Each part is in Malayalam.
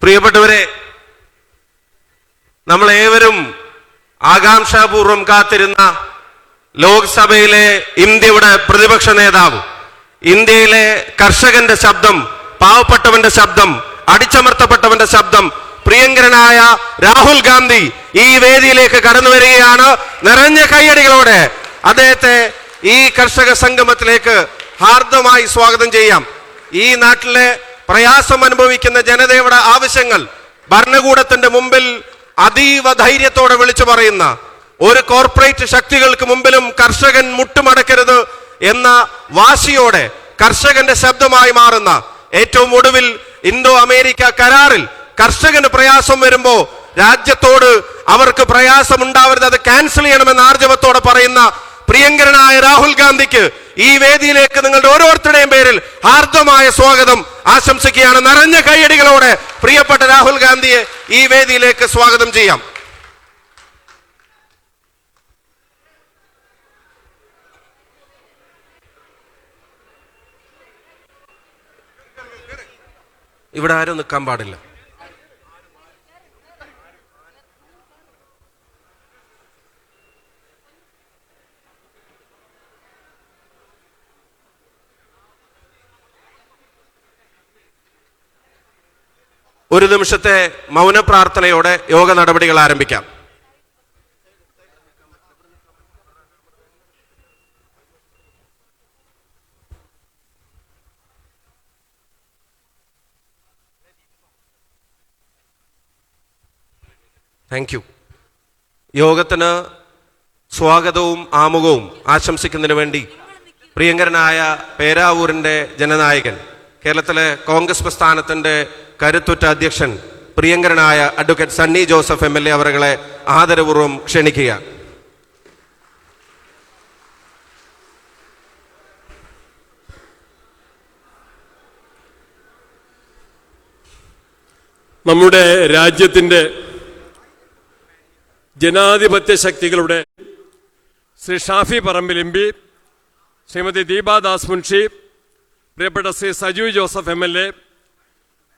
പ്രിയപ്പെട്ടവരെ, നമ്മളേവരും ആകാംക്ഷാപൂർവം കാത്തിരുന്ന ലോക്സഭയിലെ ഇന്ത്യയുടെ പ്രതിപക്ഷ നേതാവ്, ഇന്ത്യയിലെ കർഷകന്റെ ശബ്ദം, പാവപ്പെട്ടവന്റെ ശബ്ദം, അടിച്ചമർത്തപ്പെട്ടവന്റെ ശബ്ദം, പ്രിയങ്കരനായ രാഹുൽ ഗാന്ധി ഈ വേദിയിലേക്ക് കടന്നു വരികയാണ്. നിറഞ്ഞ കയ്യടികളോടെ അദ്ദേഹത്തെ ഈ കർഷക സംഗമത്തിലേക്ക് ഹാർദമായി സ്വാഗതം ചെയ്യാം. ഈ നാട്ടിലെ പ്രയാസം അനുഭവിക്കുന്ന ജനതയുടെ ആവശ്യങ്ങൾ ഭരണകൂടത്തിന്റെ മുമ്പിൽ അതീവ ധൈര്യത്തോടെ വിളിച്ചു പറയുന്ന, ഒരു കോർപ്പറേറ്റ് ശക്തികൾക്ക് മുമ്പിലും കർഷകൻ മുട്ടുമടക്കരുത് എന്ന വാശിയോടെ കർഷകന്റെ ശബ്ദമായി മാറുന്ന, ഏറ്റവും ഒടുവിൽ ഇന്തോ അമേരിക്ക കരാറിൽ കർഷകന് പ്രയാസം വരുമ്പോ രാജ്യത്തോട് അവർക്ക് പ്രയാസം ഉണ്ടാവരുത്, അത് ക്യാൻസൽ ചെയ്യണമെന്ന് ആർജവത്തോടെ പറയുന്ന പ്രിയങ്കരനായ രാഹുൽ ഗാന്ധിക്ക് ഈ വേദിയിലേക്ക് നിങ്ങളുടെ ഓരോരുത്തരുടെയും പേരിൽ ഹാർദമായ സ്വാഗതം ആശംസിക്കുകയാണ്. നിറഞ്ഞ കൈയടികളോടെ പ്രിയപ്പെട്ട രാഹുൽ ഗാന്ധിയെ ഈ വേദിയിലേക്ക് സ്വാഗതം ചെയ്യാം. ഇവിടെ ആരും നിൽക്കാൻ പാടില്ല. ഒരു നിമിഷത്തെ മൗന പ്രാർത്ഥനയോടെ യോഗ നടപടികൾ ആരംഭിക്കാം. Thank you. യോഗത്തിന് സ്വാഗതവും ആമുഖവും ആശംസിക്കുന്നതിന് വേണ്ടി പ്രിയങ്കരനായ പേരാവൂരിന്റെ ജനനായകൻ, കേരളത്തിലെ കോൺഗ്രസ് പ്രസ്ഥാനത്തിന്റെ കരുത്തുറ്റ അധ്യക്ഷൻ, പ്രിയങ്കരനായ അഡ്വക്കേറ്റ് സണ്ണി ജോസഫ് MLA അവരെ ആദരപൂർവ്വം ക്ഷണിക്കുക. നമ്മുടെ രാജ്യത്തിൻ്റെ ജനാധിപത്യ ശക്തികളുടെ ശ്രീ ഷാഫി പറമ്പിൽ MP, ശ്രീമതി ദീപാദാസ് മുൻഷി, പ്രിയപ്പെട്ട ശ്രീ സജു ജോസഫ് MLA,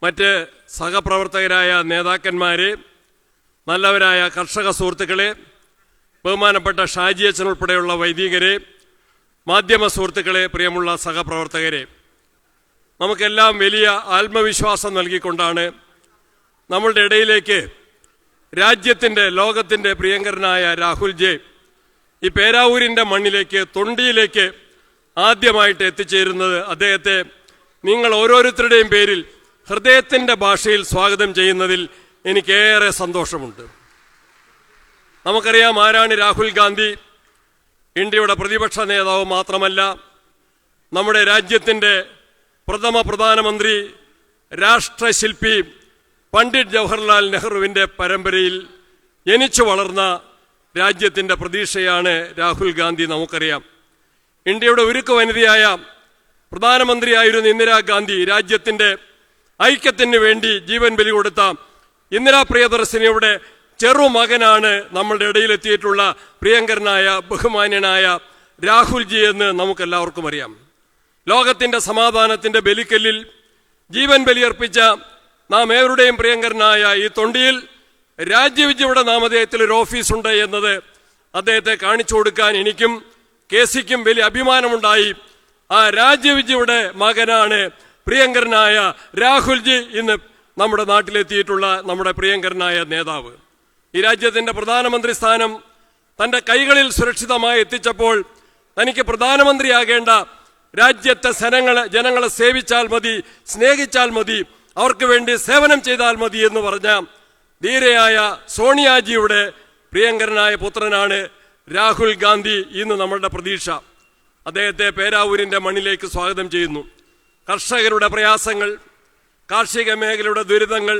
മറ്റ് സഹപ്രവർത്തകരായ നേതാക്കന്മാരെ, നല്ലവരായ കർഷക സുഹൃത്തുക്കളെ, ബഹുമാനപ്പെട്ട ഷാജി അച്ഛൻ ഉൾപ്പെടെയുള്ള വൈദികരെ, മാധ്യമ സുഹൃത്തുക്കളെ, പ്രിയമുള്ള സഹപ്രവർത്തകരെ, നമുക്കെല്ലാം വലിയ ആത്മവിശ്വാസം നൽകിക്കൊണ്ടാണ് നമ്മളുടെ ഇടയിലേക്ക് രാജ്യത്തിൻ്റെ, ലോകത്തിൻ്റെ പ്രിയങ്കരനായ രാഹുൽജി ഈ പേരാവൂരിൻ്റെ മണ്ണിലേക്ക്, തൊണ്ടിയിലേക്ക് ആദ്യമായിട്ട് എത്തിച്ചേരുന്നത്. അദ്ദേഹത്തെ നിങ്ങൾ ഓരോരുത്തരുടെയും പേരിൽ ഹൃദയത്തിൻ്റെ ഭാഷയിൽ സ്വാഗതം ചെയ്യുന്നതിൽ എനിക്കേറെ സന്തോഷമുണ്ട്. നമുക്കറിയാം ആരാണ് രാഹുൽ ഗാന്ധി. ഇന്ത്യയുടെ പ്രതിപക്ഷ നേതാവ് മാത്രമല്ല, നമ്മുടെ രാജ്യത്തിൻ്റെ പ്രഥമ പ്രധാനമന്ത്രി, രാഷ്ട്രശില്പി പണ്ഡിറ്റ് ജവഹർലാൽ നെഹ്റുവിൻ്റെ പരമ്പരയിൽ ജനിച്ചു വളർന്ന രാജ്യത്തിൻ്റെ പ്രതീക്ഷയാണ് രാഹുൽ ഗാന്ധി. നമുക്കറിയാം ഇന്ത്യയുടെ ഉരുക്ക് വനിതയായ പ്രധാനമന്ത്രിയായിരുന്ന ഇന്ദിരാഗാന്ധി, രാജ്യത്തിൻ്റെ ഐക്യത്തിന് വേണ്ടി ജീവൻ ബലി കൊടുത്ത ഇന്ദിരാ പ്രിയദർശിനിയുടെ ചെറുമകനാണ് നമ്മളുടെ ഇടയിലെത്തിയിട്ടുള്ള പ്രിയങ്കരനായ ബഹുമാന്യനായ രാഹുൽജി എന്ന് നമുക്കെല്ലാവർക്കും അറിയാം. ലോകത്തിൻ്റെ സമാധാനത്തിൻ്റെ ബലിക്കല്ലിൽ ജീവൻ ബലിയർപ്പിച്ച നാം ഏവരുടെയും പ്രിയങ്കരനായ ഈ തൊണ്ടിയിൽ രാജ്യവിജയുടെ നാമധേയത്തിൽ ഒരു ഓഫീസുണ്ട് എന്നത് അദ്ദേഹത്തെ കാണിച്ചു കൊടുക്കാൻ എനിക്കും KCക്കും വലിയ അഭിമാനമുണ്ടായി. ആ രാജ്യവിജയുടെ മകനാണ് പ്രിയങ്കരനായ രാഹുൽജി ഇന്ന് നമ്മുടെ നാട്ടിലെത്തിയിട്ടുള്ള നമ്മുടെ പ്രിയങ്കരനായ നേതാവ്. ഈ രാജ്യത്തിൻ്റെ പ്രധാനമന്ത്രി സ്ഥാനം തൻ്റെ കൈകളിൽ സുരക്ഷിതമായി എത്തിച്ചപ്പോൾ തനിക്ക് പ്രധാനമന്ത്രിയാകേണ്ട, രാജ്യത്തെ ജനങ്ങളെ സേവിച്ചാൽ മതി, സ്നേഹിച്ചാൽ മതി, അവർക്ക് വേണ്ടി സേവനം ചെയ്താൽ മതി എന്ന് പറഞ്ഞ ധീരയായ സോണിയാജിയുടെ പ്രിയങ്കരനായ പുത്രനാണ് രാഹുൽ ഗാന്ധി. ഇന്ന് നമ്മളുടെ പ്രതീക്ഷ. അദ്ദേഹത്തെ പേരാവൂരിൻ്റെ മണ്ണിലേക്ക് സ്വാഗതം ചെയ്യുന്നു. കർഷകരുടെ പ്രയാസങ്ങൾ, കാർഷിക മേഖലയുടെ ദുരിതങ്ങൾ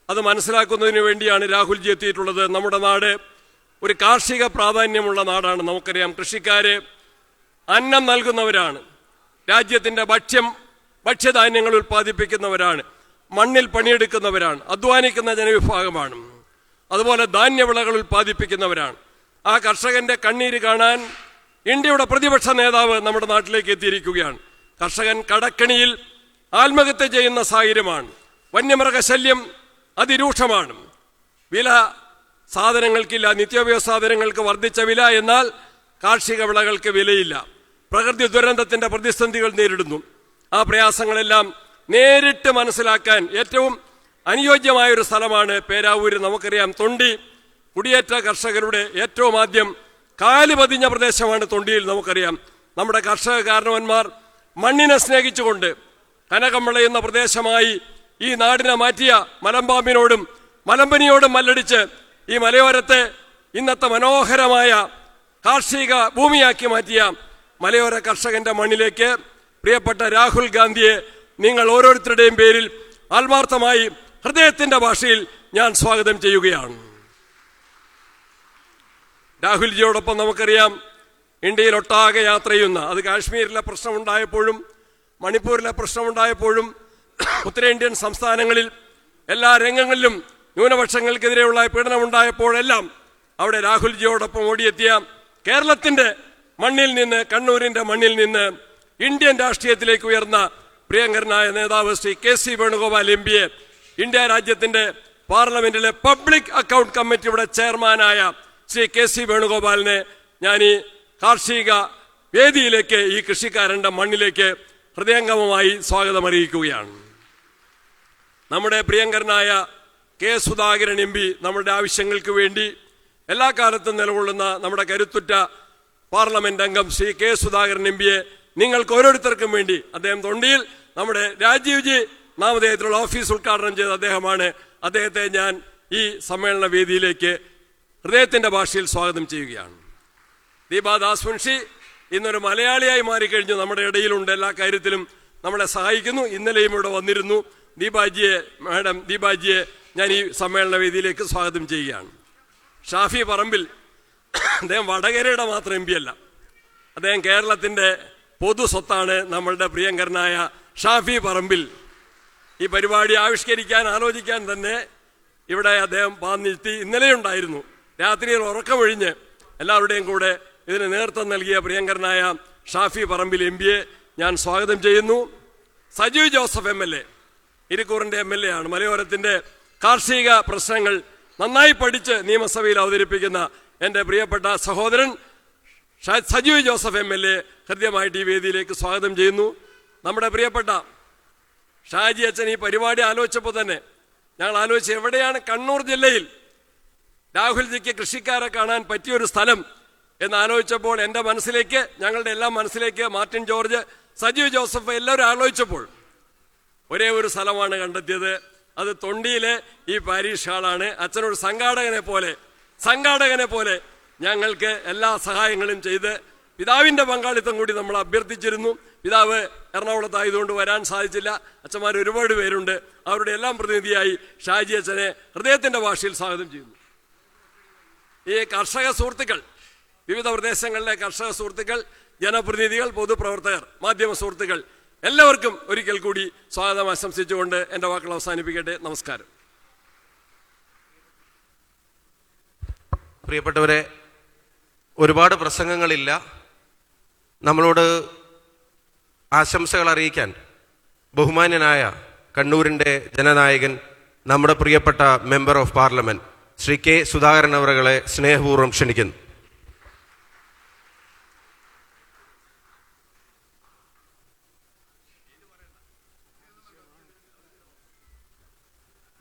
അത് മനസ്സിലാക്കുന്നതിന് വേണ്ടിയാണ് രാഹുൽജി എത്തിയിട്ടുള്ളത്. നമ്മുടെ നാട് ഒരു കാർഷിക പ്രാധാന്യമുള്ള നാടാണ്. നമുക്കറിയാം കൃഷിക്കാര് അന്നം നൽകുന്നവരാണ്, രാജ്യത്തിൻ്റെ ഭക്ഷ്യധാന്യങ്ങൾ ഉൽപ്പാദിപ്പിക്കുന്നവരാണ്, മണ്ണിൽ പണിയെടുക്കുന്നവരാണ്, അധ്വാനിക്കുന്ന ജനവിഭാഗമാണ്. അതുപോലെ ധാന്യവിളകൾ ഉൽപ്പാദിപ്പിക്കുന്നവരാണ്. ആ കർഷകന്റെ കണ്ണീര് കാണാൻ ഇന്ത്യയുടെ പ്രതിപക്ഷ നേതാവ് നമ്മുടെ നാട്ടിലേക്ക് എത്തിയിരിക്കുകയാണ്. കർഷകൻ കടക്കണിയിൽ ആത്മഹത്യ ചെയ്യുന്ന സാഹചര്യമാണ്. വന്യമൃഗശല്യം അതിരൂക്ഷമാണ്. വില സാധനങ്ങൾക്കില്ല, നിത്യോപയോഗ സാധനങ്ങൾക്ക് വർദ്ധിച്ച വില, എന്നാൽ കാർഷിക വിളകൾക്ക് വിലയില്ല. പ്രകൃതി ദുരന്തത്തിൻ്റെ പ്രതിസന്ധികൾ നേരിടുന്നു. ആ പ്രയാസങ്ങളെല്ലാം നേരിട്ട് മനസ്സിലാക്കാൻ ഏറ്റവും അനുയോജ്യമായൊരു സ്ഥലമാണ് പേരാവൂര്. നമുക്കറിയാം, തൊണ്ടി കുടിയേറ്റ കർഷകരുടെ ഏറ്റവും ആദ്യം കാല് പതിഞ്ഞ പ്രദേശമാണ് തൊണ്ടിയിൽ. നമുക്കറിയാം, നമ്മുടെ കർഷക കാരണവന്മാർ മണ്ണിനെ സ്നേഹിച്ചുകൊണ്ട് കനകം വിളയുന്ന പ്രദേശമായി ഈ നാടിനെ മാറ്റിയ മലമ്പാമ്പിനോടും മലമ്പനിയോടും മല്ലടിച്ച് ഈ മലയോരത്തെ ഇന്നത്തെ മനോഹരമായ കാർഷിക ഭൂമിയാക്കി മാറ്റിയ മലയോര കർഷകന്റെ മണ്ണിലേക്ക് പ്രിയപ്പെട്ട രാഹുൽ ഗാന്ധിയെ നിങ്ങൾ ഓരോരുത്തരുടെയും പേരിൽ ആത്മാർത്ഥമായി ഹൃദയത്തിന്റെ ഭാഷയിൽ ഞാൻ സ്വാഗതം ചെയ്യുകയാണ്. രാഹുൽജിയോടൊപ്പം നമുക്കറിയാം, ഇന്ത്യയിൽ ഒട്ടാകെ യാത്ര ചെയ്യുന്ന, അത് കാശ്മീരിലെ പ്രശ്നമുണ്ടായപ്പോഴും മണിപ്പൂരിലെ പ്രശ്നമുണ്ടായപ്പോഴും ഉത്തരേന്ത്യൻ സംസ്ഥാനങ്ങളിൽ എല്ലാ രംഗങ്ങളിലും ന്യൂനപക്ഷങ്ങൾക്കെതിരെയുള്ള പീഡനമുണ്ടായപ്പോഴെല്ലാം അവിടെ രാഹുൽജിയോടൊപ്പം ഓടിയെത്തിയ കേരളത്തിന്റെ മണ്ണിൽ നിന്ന്, കണ്ണൂരിന്റെ മണ്ണിൽ നിന്ന് ഇന്ത്യൻ രാഷ്ട്രീയത്തിലേക്ക് ഉയർന്ന പ്രിയങ്കരനായ നേതാവ് ശ്രീ KC വേണുഗോപാൽ MPയെ, ഇന്ത്യ രാജ്യത്തിന്റെ പാർലമെന്റിലെ പബ്ലിക് അക്കൗണ്ട് കമ്മിറ്റിയുടെ ചെയർമാനായ ശ്രീ KC വേണുഗോപാലിനെ ഞാൻ ഈ കാർഷിക വേദിയിലേക്ക്, ഈ കൃഷിക്കാരന്റെ മണ്ണിലേക്ക് ഹൃദയംഗമമായി സ്വാഗതം അറിയിക്കുകയാണ്. നമ്മുടെ പ്രിയങ്കരനായ K. സുധാകരൻ MP നമ്മുടെ ആവശ്യങ്ങൾക്ക് വേണ്ടി എല്ലാ കാലത്തും നിലകൊള്ളുന്ന നമ്മുടെ കരുത്തുറ്റ പാർലമെന്റ് അംഗം ശ്രീ K. സുധാകരൻ MPയെ നിങ്ങൾക്ക് ഓരോരുത്തർക്കും വേണ്ടി, അദ്ദേഹം തൊണ്ടിയിൽ നമ്മുടെ രാജീവ്ജി നാമധേയത്തിലുള്ള ഓഫീസ് ഉദ്ഘാടനം ചെയ്ത അദ്ദേഹമാണ്. അദ്ദേഹത്തെ ഞാൻ ഈ സമ്മേളന വേദിയിലേക്ക് ഹൃദയത്തിന്റെ ഭാഷയിൽ സ്വാഗതം ചെയ്യുകയാണ്. ദീപാദാസ് മുൻഷി ഇന്നൊരു മലയാളിയായി മാറിക്കഴിഞ്ഞു, നമ്മുടെ ഇടയിലുണ്ട്, എല്ലാ കാര്യത്തിലും നമ്മളെ സഹായിക്കുന്നു. ഇന്നലെയും ഇവിടെ വന്നിരുന്നു. ദീപാജിയെ ഞാൻ ഈ സമ്മേളന വേദിയിലേക്ക് സ്വാഗതം ചെയ്യുകയാണ്. ഷാഫി പറമ്പിൽ, അദ്ദേഹം വടകരയുടെ മാത്രം MP അല്ല, അദ്ദേഹം കേരളത്തിന്റെ പൊതു സ്വത്താണ്. നമ്മളുടെ പ്രിയങ്കരനായ ഷാഫി പറമ്പിൽ ഈ പരിപാടി ആവിഷ്കരിക്കാൻ, ആലോചിക്കാൻ തന്നെ ഇവിടെ അദ്ദേഹം വന്നെത്തി. ഇന്നലെയുണ്ടായിരുന്നു. രാത്രിയിൽ ഉറക്കമൊഴിഞ്ഞ് എല്ലാവരുടെയും കൂടെ ഇതിന് നേതൃത്വം നൽകിയ പ്രിയങ്കരനായ ഷാഫി പറമ്പിൽ MPയെ ഞാൻ സ്വാഗതം ചെയ്യുന്നു. സജീവ് ജോസഫ് MLA, ഇരിക്കൂറിന്റെ MLA ആണ്. മലയോരത്തിന്റെ കാർഷിക പ്രശ്നങ്ങൾ നന്നായി പഠിച്ച് നിയമസഭയിൽ അവതരിപ്പിക്കുന്ന എൻ്റെ പ്രിയപ്പെട്ട സഹോദരൻ സജീവ് ജോസഫ് MLA ഹൃദ്യമായിട്ട് ഈ വേദിയിലേക്ക് സ്വാഗതം ചെയ്യുന്നു. നമ്മുടെ പ്രിയപ്പെട്ട ഷാജി അച്ഛൻ ഈ പരിപാടി ആലോചിച്ചപ്പോൾ തന്നെ ഞങ്ങൾ ആലോചിച്ച്, എവിടെയാണ് കണ്ണൂർ ജില്ലയിൽ രാഹുൽജിക്ക് കൃഷിക്കാരെ കാണാൻ പറ്റിയൊരു സ്ഥലം എന്നാലോചിച്ചപ്പോൾ എൻ്റെ മനസ്സിലേക്ക്, ഞങ്ങളുടെ എല്ലാം മനസ്സിലേക്ക് മാർട്ടിൻ ജോർജ്, സജീവ് ജോസഫ് എല്ലാവരും ആലോചിച്ചപ്പോൾ ഒരേ ഒരു സ്ഥലമാണ് കണ്ടെത്തിയത്. അത് തൊണ്ടിയിലെ ഈ പാരീഷ് ഹാളാണ്. അച്ഛനോട് സംഘാടകനെ പോലെ ഞങ്ങൾക്ക് എല്ലാ സഹായങ്ങളും ചെയ്ത് പിതാവിൻ്റെ പങ്കാളിത്തം കൂടി നമ്മൾ അഭ്യർത്ഥിച്ചിരുന്നു. പിതാവ് എറണാകുളത്തായതുകൊണ്ട് വരാൻ സാധിച്ചില്ല. അച്ഛന്മാർ ഒരുപാട് പേരുണ്ട്. അവരുടെ എല്ലാം പ്രതിനിധിയായി ഷാജി അച്ഛനെ ഹൃദയത്തിൻ്റെ ഭാഷയിൽ സ്വാഗതം ചെയ്യുന്നു. ഈ കർഷക സുഹൃത്തുക്കൾ, വിവിധ പ്രദേശങ്ങളിലെ കർഷക സുഹൃത്തുക്കൾ, ജനപ്രതിനിധികൾ, പൊതുപ്രവർത്തകർ, മാധ്യമ സുഹൃത്തുക്കൾ, എല്ലാവർക്കും ഒരിക്കൽ കൂടി സ്വാഗതം ആശംസിച്ചുകൊണ്ട് എൻ്റെ വാക്കുകൾ അവസാനിപ്പിക്കട്ടെ. നമസ്കാരം. പ്രിയപ്പെട്ടവരെ, ഒരുപാട് പ്രസംഗങ്ങളില്ല. നമ്മളോട് ആശംസകൾ അറിയിക്കാൻ ബഹുമാന്യനായ കണ്ണൂരിൻ്റെ ജനനായകൻ, നമ്മുടെ പ്രിയപ്പെട്ട member of parliament Shri K. Sudhakaran അവറുകളെ സ്നേഹപൂർവ്വം ക്ഷണിക്കുന്നു.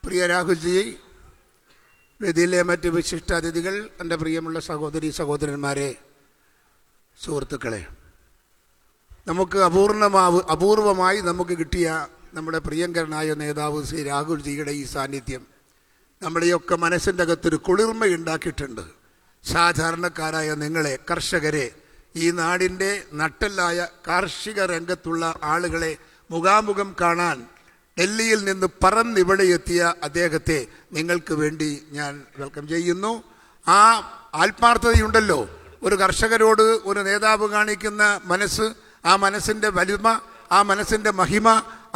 പ്രിയ രാഹുൽജി, വേദിയിലെ മറ്റ് വിശിഷ്ടാതിഥികൾ, എൻ്റെ പ്രിയമുള്ള സഹോദരന്മാരെ, സുഹൃത്തുക്കളെ, നമുക്ക് അപൂർവമായി നമുക്ക് കിട്ടിയ നമ്മുടെ പ്രിയങ്കരനായ നേതാവ് ശ്രീ രാഹുൽജിയുടെ ഈ സാന്നിധ്യം നമ്മുടെയൊക്കെ മനസ്സിൻ്റെ അകത്തൊരു കുളിർമയുണ്ടാക്കിയിട്ടുണ്ട്. സാധാരണക്കാരായ നിങ്ങളെ, കർഷകരെ, ഈ നാടിൻ്റെ നട്ടെല്ലായ കാർഷിക രംഗത്തുള്ള ആളുകളെ മുഖാമുഖം കാണാൻ ഡൽഹിയിൽ നിന്ന് പറന്നിവിടെ എത്തിയ അദ്ദേഹത്തെ നിങ്ങൾക്ക് വേണ്ടി ഞാൻ വെൽക്കം ചെയ്യുന്നു. ആ ആത്മാർത്ഥതയുണ്ടല്ലോ, ഒരു കർഷകരോട് ഒരു നേതാവ് കാണിക്കുന്ന മനസ്സ്, ആ മനസ്സിൻ്റെ വലിമ, ആ മനസ്സിൻ്റെ മഹിമ,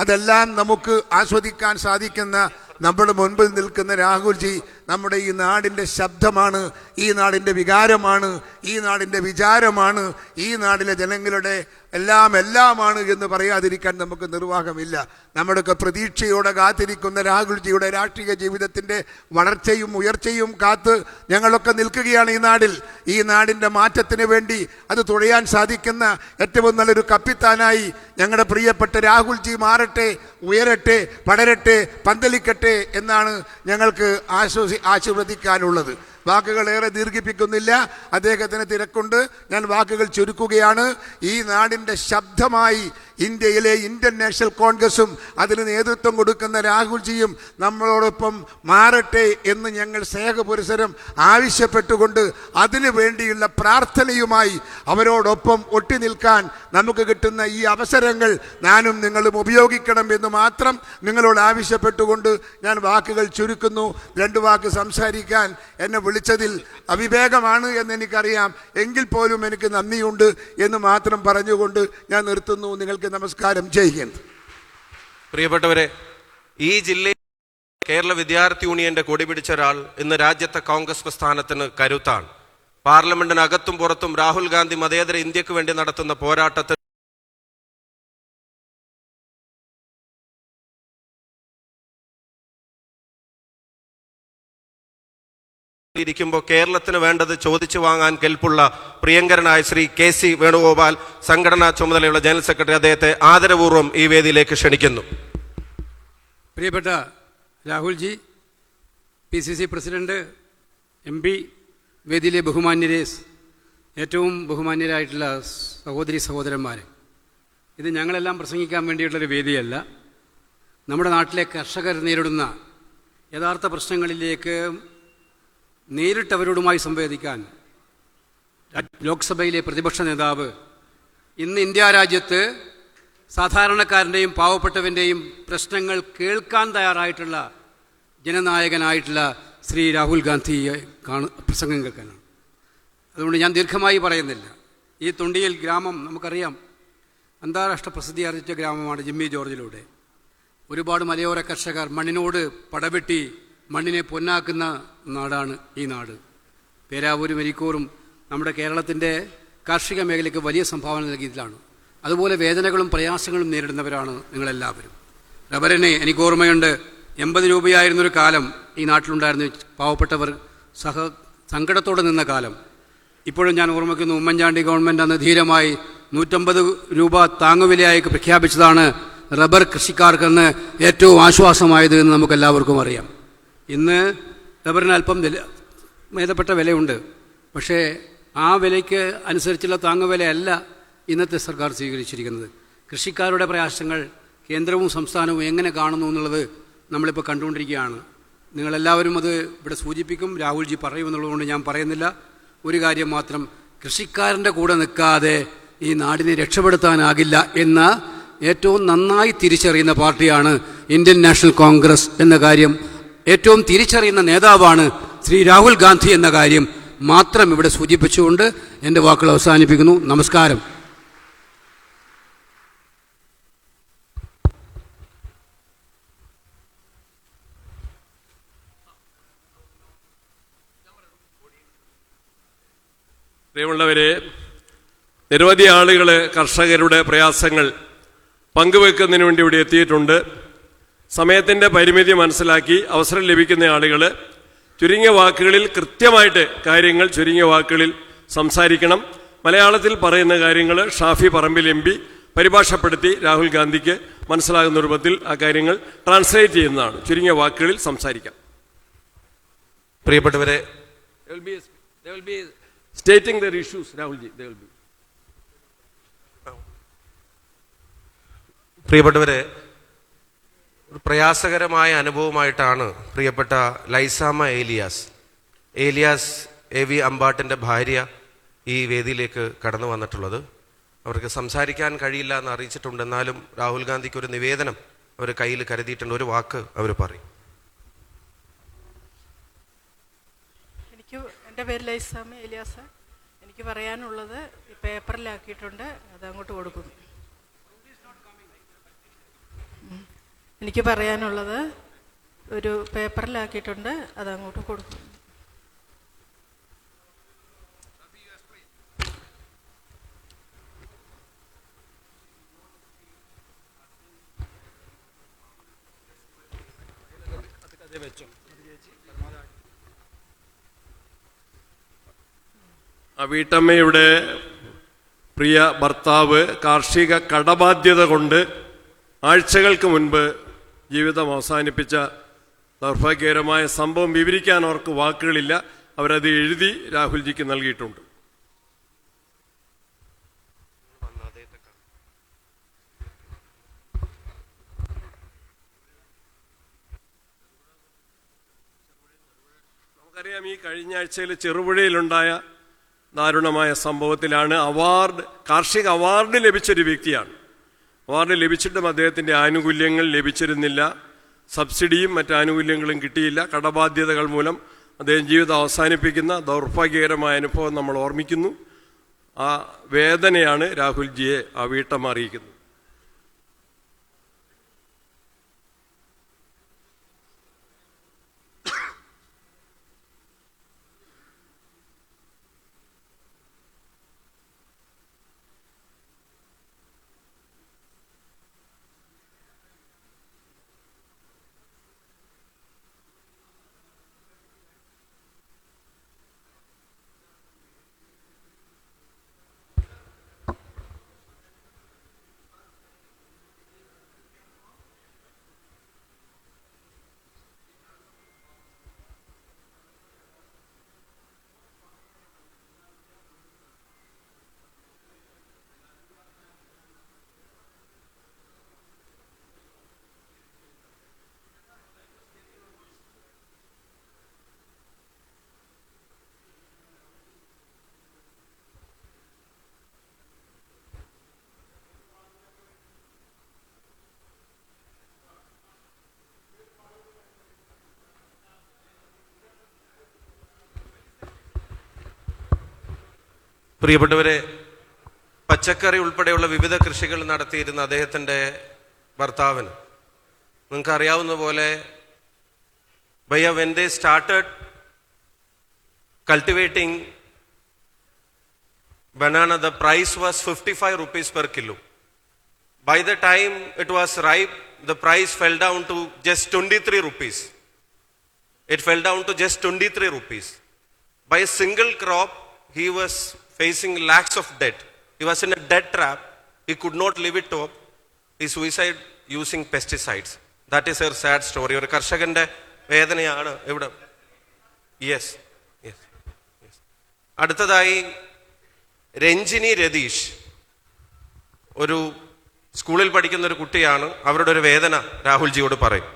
അതെല്ലാം നമുക്ക് ആസ്വദിക്കാൻ സാധിക്കുന്ന നമ്മുടെ മുൻപിൽ നിൽക്കുന്ന രാഹുൽജി നമ്മുടെ ഈ നാടിൻ്റെ ശബ്ദമാണ്, ഈ നാടിൻ്റെ വികാരമാണ്, ഈ നാടിൻ്റെ വിചാരമാണ്, ഈ നാടിലെ ജനങ്ങളുടെ എല്ലാമാണ് എന്ന് പറയാതിരിക്കാൻ നമുക്ക് നിർവാഹമില്ല. നമ്മുടെയൊക്കെ പ്രതീക്ഷയോടെ കാത്തിരിക്കുന്ന രാഹുൽജിയുടെ രാഷ്ട്രീയ ജീവിതത്തിൻ്റെ വളർച്ചയും ഉയർച്ചയും കാത്ത് ഞങ്ങളൊക്കെ നിൽക്കുകയാണ് ഈ നാടിൻ്റെ മാറ്റത്തിന് വേണ്ടി. അത് തുഴയാൻ സാധിക്കുന്ന ഏറ്റവും നല്ലൊരു കപ്പിത്താനായി ഞങ്ങളുടെ പ്രിയപ്പെട്ട രാഹുൽജി മാറട്ടെ, ഉയരട്ടെ, പടരട്ടെ, പന്തലിക്കട്ടെ എന്നാണ് ഞങ്ങൾക്ക് ആശീർവദിക്കാനുള്ളത്. വാക്കുകളേറെ ദീർഘിപ്പിക്കുന്നില്ല, അദ്ദേഹത്തിന് തിരക്കുണ്ട്. ഞാൻ വാക്കുകൾ ചുരുക്കുകയാണ്. ഈ നാടിൻ്റെ ശബ്ദമായി ഇന്ത്യയിലെ ഇന്ത്യൻ നാഷണൽ കോൺഗ്രസും അതിന് നേതൃത്വം കൊടുക്കുന്ന രാഹുൽജിയും നമ്മളോടൊപ്പം മാറട്ടെ എന്ന് ഞങ്ങൾ സ്നേഹപുരസരം ആവശ്യപ്പെട്ടുകൊണ്ട് അതിനു വേണ്ടിയുള്ള പ്രാർത്ഥനയുമായി അവരോടൊപ്പം ഒട്ടി നിൽക്കാൻ നമുക്ക് കിട്ടുന്ന ഈ അവസരങ്ങൾ ഞാനും നിങ്ങളും ഉപയോഗിക്കണം എന്ന് മാത്രം നിങ്ങളോട് ആവശ്യപ്പെട്ടുകൊണ്ട് ഞാൻ വാക്കുകൾ ചുരുക്കുന്നു. 2 വാക്ക് സംസാരിക്കാൻ എന്നെ വിളിച്ചതിൽ അവിവേകമാണ് എന്നെനിക്കറിയാം, എങ്കിൽ പോലും എനിക്ക് നന്ദിയുണ്ട് എന്ന് മാത്രം പറഞ്ഞുകൊണ്ട് ഞാൻ നിർത്തുന്നു. നിങ്ങൾക്ക് നമസ്കാരം. ജയ് ഹിന്ദ്. പ്രിയപ്പെട്ടവരെ, ഈ ജില്ലയിൽ കേരള വിദ്യാർത്ഥി യൂണിയന്റെ കൊടി പിടിച്ച ഒരാൾ ഇന്ന് രാജ്യത്തെ കോൺഗ്രസ് പ്രസ്ഥാനത്തിന് കരുത്താണ്. പാർലമെന്റിനകത്തും പുറത്തും രാഹുൽ ഗാന്ധി മതേതര ഇന്ത്യക്ക് വേണ്ടി നടത്തുന്ന പോരാട്ടത്തിൽ ഇരിക്കുമ്പോൾ കേരളത്തിന് വേണ്ടത് ചോദിച്ചു വാങ്ങാൻ കെൽപ്പുള്ള പ്രിയങ്കരനായ ശ്രീ KC വേണുഗോപാൽ, സംഘടനാ ചുമതലയുള്ള ജനറൽ സെക്രട്ടറി, അദ്ദേഹത്തെ ആദരപൂർവ്വം ഈ വേദിയിലേക്ക് ക്ഷണിക്കുന്നു. പ്രിയപ്പെട്ട രാഹുൽജി, PCC പ്രസിഡന്റ്, MP, വേദിയിലെ ബഹുമാന്യരെ, ഏറ്റവും ബഹുമാന്യരായിട്ടുള്ള സഹോദരന്മാരെ, ഇത് ഞങ്ങളെല്ലാം പ്രസംഗിക്കാൻ വേണ്ടിയിട്ടുള്ളൊരു വേദിയല്ല. നമ്മുടെ നാട്ടിലെ കർഷകർ നേരിടുന്ന യഥാർത്ഥ പ്രശ്നങ്ങളിലേക്ക് നേരിട്ട് അവരോടുമായി സംവദിക്കാൻ ലോക്സഭയിലെ പ്രതിപക്ഷ നേതാവ് ഇന്ന് ഇന്ത്യ രാജ്യത്ത് സാധാരണക്കാരൻ്റെയും പാവപ്പെട്ടവൻ്റെയും പ്രശ്നങ്ങൾ കേൾക്കാൻ തയ്യാറായിട്ടുള്ള ജനനായകനായിട്ടുള്ള ശ്രീ രാഹുൽ ഗാന്ധിയെ പ്രസംഗം കേൾക്കാനാണ്. അതുകൊണ്ട് ഞാൻ ദീർഘമായി പറയുന്നില്ല. ഈ തൊണ്ടിയിൽ ഗ്രാമം നമുക്കറിയാം, അന്താരാഷ്ട്ര പ്രസിദ്ധി ആർജിച്ച ഗ്രാമമാണ് ജിമ്മി ജോർജിലൂടെ. ഒരുപാട് മലയോര കർഷകർ മണ്ണിനോട് പടവെട്ടി മണ്ണിനെ പൊന്നാക്കുന്ന നാടാണ് ഈ നാട്. പേരാവൂരും എരിക്കൂറും നമ്മുടെ കേരളത്തിൻ്റെ കാർഷിക മേഖലയ്ക്ക് വലിയ സംഭാവന നൽകിയതിലാണ്. അതുപോലെ വേദനകളും പ്രയാസങ്ങളും നേരിടുന്നവരാണ് നിങ്ങളെല്ലാവരും. റബ്ബറിന് എനിക്ക് ഓർമ്മയുണ്ട്, 80 രൂപയായിരുന്നൊരു കാലം ഈ നാട്ടിലുണ്ടായിരുന്നു. പാവപ്പെട്ടവർ സങ്കടത്തോടെ നിന്ന കാലം. ഇപ്പോഴും ഞാൻ ഓർമ്മിക്കുന്നു, ഉമ്മൻചാണ്ടി ഗവൺമെൻറ് അന്ന് ധീരമായി 150 രൂപ താങ്ങുവിലയായി പ്രഖ്യാപിച്ചതാണ് റബ്ബർ കൃഷിക്കാർക്കെന്ന് ഏറ്റവും ആശ്വാസമായത് എന്ന് നമുക്കെല്ലാവർക്കും അറിയാം. ഇന്ന് റബ്ബറിന് അല്പം ഭേദപ്പെട്ട വിലയുണ്ട്. പക്ഷേ ആ വിലയ്ക്ക് അനുസരിച്ചുള്ള താങ്ങുവിലയല്ല ഇന്നത്തെ സർക്കാർ സ്വീകരിച്ചിരിക്കുന്നത്. കൃഷിക്കാരുടെ പ്രയാസങ്ങൾ കേന്ദ്രവും സംസ്ഥാനവും എങ്ങനെ കാണുന്നു എന്നുള്ളത് നമ്മളിപ്പോൾ കണ്ടുകൊണ്ടിരിക്കുകയാണ്. നിങ്ങളെല്ലാവരും അത് ഇവിടെ സൂചിപ്പിക്കും, രാഹുൽജി പറയുമെന്നുള്ളതുകൊണ്ട് ഞാൻ പറയുന്നില്ല. ഒരു കാര്യം മാത്രം, കൃഷിക്കാരൻ്റെ കൂടെ നിൽക്കാതെ ഈ നാടിനെ രക്ഷപ്പെടുത്താനാകില്ല എന്ന ഏറ്റവും നന്നായി തിരിച്ചറിയുന്ന പാർട്ടിയാണ് ഇന്ത്യൻ നാഷണൽ കോൺഗ്രസ് എന്ന കാര്യം, ഏറ്റവും തിരിച്ചറിയുന്ന നേതാവാണ് ശ്രീ രാഹുൽ ഗാന്ധി എന്ന കാര്യം മാത്രം ഇവിടെ സൂചിപ്പിച്ചുകൊണ്ട് എൻ്റെ വാക്കുകൾ അവസാനിപ്പിക്കുന്നു. നമസ്കാരം. പ്രിയമുള്ളവരെ, നിരവധി ആളുകൾ കർഷകരുടെ പ്രയാസങ്ങൾ പങ്കുവെക്കുന്നതിന് വേണ്ടി ഇവിടെ എത്തിയിട്ടുണ്ട്. സമയത്തിൻ്റെ പരിമിതി മനസ്സിലാക്കി അവസരം ലഭിക്കുന്ന ആളുകൾ ചുരുങ്ങിയ വാക്കുകളിൽ കൃത്യമായിട്ട് കാര്യങ്ങൾ ചുരുങ്ങിയ വാക്കുകളിൽ സംസാരിക്കണം. മലയാളത്തിൽ പറയുന്ന കാര്യങ്ങൾ ഷാഫി പറമ്പിൽ MP പരിഭാഷപ്പെടുത്തി രാഹുൽ ഗാന്ധിക്ക് മനസ്സിലാകുന്ന രൂപത്തിൽ ആ കാര്യങ്ങൾ ട്രാൻസ്ലേറ്റ് ചെയ്യുന്നതാണ്. ചുരുങ്ങിയ വാക്കുകളിൽ സംസാരിക്കാം. പ്രിയപ്പെട്ടവരെ, stating their issues, Rahulji, they will be. പ്രിയപ്പെട്ടവരെ, ഒരു പ്രയാസകരമായ അനുഭവമായിട്ടാണ് പ്രിയപ്പെട്ട ലൈസാമ ഏലിയാസ് AV അമ്പാട്ടിൻ്റെ ഭാര്യ ഈ വേദിയിലേക്ക് കടന്നു വന്നിട്ടുള്ളത്. അവർക്ക് സംസാരിക്കാൻ കഴിയില്ല എന്ന് അറിയിച്ചിട്ടുണ്ട്. എന്നാലും രാഹുൽ ഗാന്ധിക്ക് ഒരു നിവേദനം അവർ കയ്യിൽ കരുതിയിട്ടുണ്ട്. ഒരു വാക്ക് അവർ പറയും. എൻ്റെ പേര് ലൈസാമ ഏലിയാസ്. എനിക്ക് പറയാനുള്ളത് പേപ്പറിലാക്കിയിട്ടുണ്ട്, അത് അങ്ങോട്ട് കൊടുക്കുന്നു. എനിക്ക് പറയാനുള്ളത് ഒരു പേപ്പറിലാക്കിയിട്ടുണ്ട്, അത് അങ്ങോട്ട് കൊടുക്കുന്നു. ആ വീട്ടമ്മയുടെ പ്രിയ ഭർത്താവ് കാർഷിക കടബാധ്യത കൊണ്ട് ആഴ്ചകൾക്ക് മുൻപ് ജീവിതം അവസാനിപ്പിച്ച ദൗർഭാഗ്യകരമായ സംഭവം വിവരിക്കാൻ അവർക്ക് വാക്കുകളില്ല. അവരത് എഴുതി രാഹുൽജിക്ക് നൽകിയിട്ടുണ്ട്. നമുക്കറിയാം, ഈ കഴിഞ്ഞ ആഴ്ചയിൽ ചെറുപുഴയിലുണ്ടായ ദാരുണമായ സംഭവത്തിലാണ് കാർഷിക അവാർഡ് ലഭിച്ചൊരു വ്യക്തിയാണ്. അവാർഡ് ലഭിച്ചിട്ടും അദ്ദേഹത്തിൻ്റെ ആനുകൂല്യങ്ങൾ ലഭിച്ചിരുന്നില്ല. സബ്സിഡിയും മറ്റ് ആനുകൂല്യങ്ങളും കിട്ടിയില്ല. കടബാധ്യതകൾ മൂലം അദ്ദേഹം ജീവിതം അവസാനിപ്പിക്കുന്ന ദൗർഭാഗ്യകരമായ അനുഭവം നമ്മൾ ഓർമ്മിക്കുന്നു. ആ വേദനയാണ് രാഹുൽജിയെ ആ വീട്ടമ്മ അറിയിക്കുന്നത്. പ്രിയപ്പെട്ടവരെ, പച്ചക്കറി ഉൾപ്പെടെയുള്ള വിവിധ കൃഷികൾ നടത്തിയിരുന്ന അദ്ദേഹത്തിൻ്റെ ഭർത്താവിന് നിങ്ങൾക്ക് അറിയാവുന്ന പോലെ when they started cultivating banana, the price was 55 rupees per kilo. By the time it was ripe, the price fell down to just 23 rupees. It fell down to just 23 rupees. By a single crop, he was facing lakhs of debt. He was in a debt trap. He could not live it up. He suicide using pesticides. That is a sad story. ഒരു കർഷകന്റെ വേദനയാണ് ഇവിടെ. യെസ്. അടുത്തതായി രഞ്ജിനി രതീഷ്, ഒരു സ്കൂളിൽ പഠിക്കുന്ന ഒരു കുട്ടിയാണ്. അവരുടെ ഒരു വേദന രാഹുൽജിയോട് പറയും.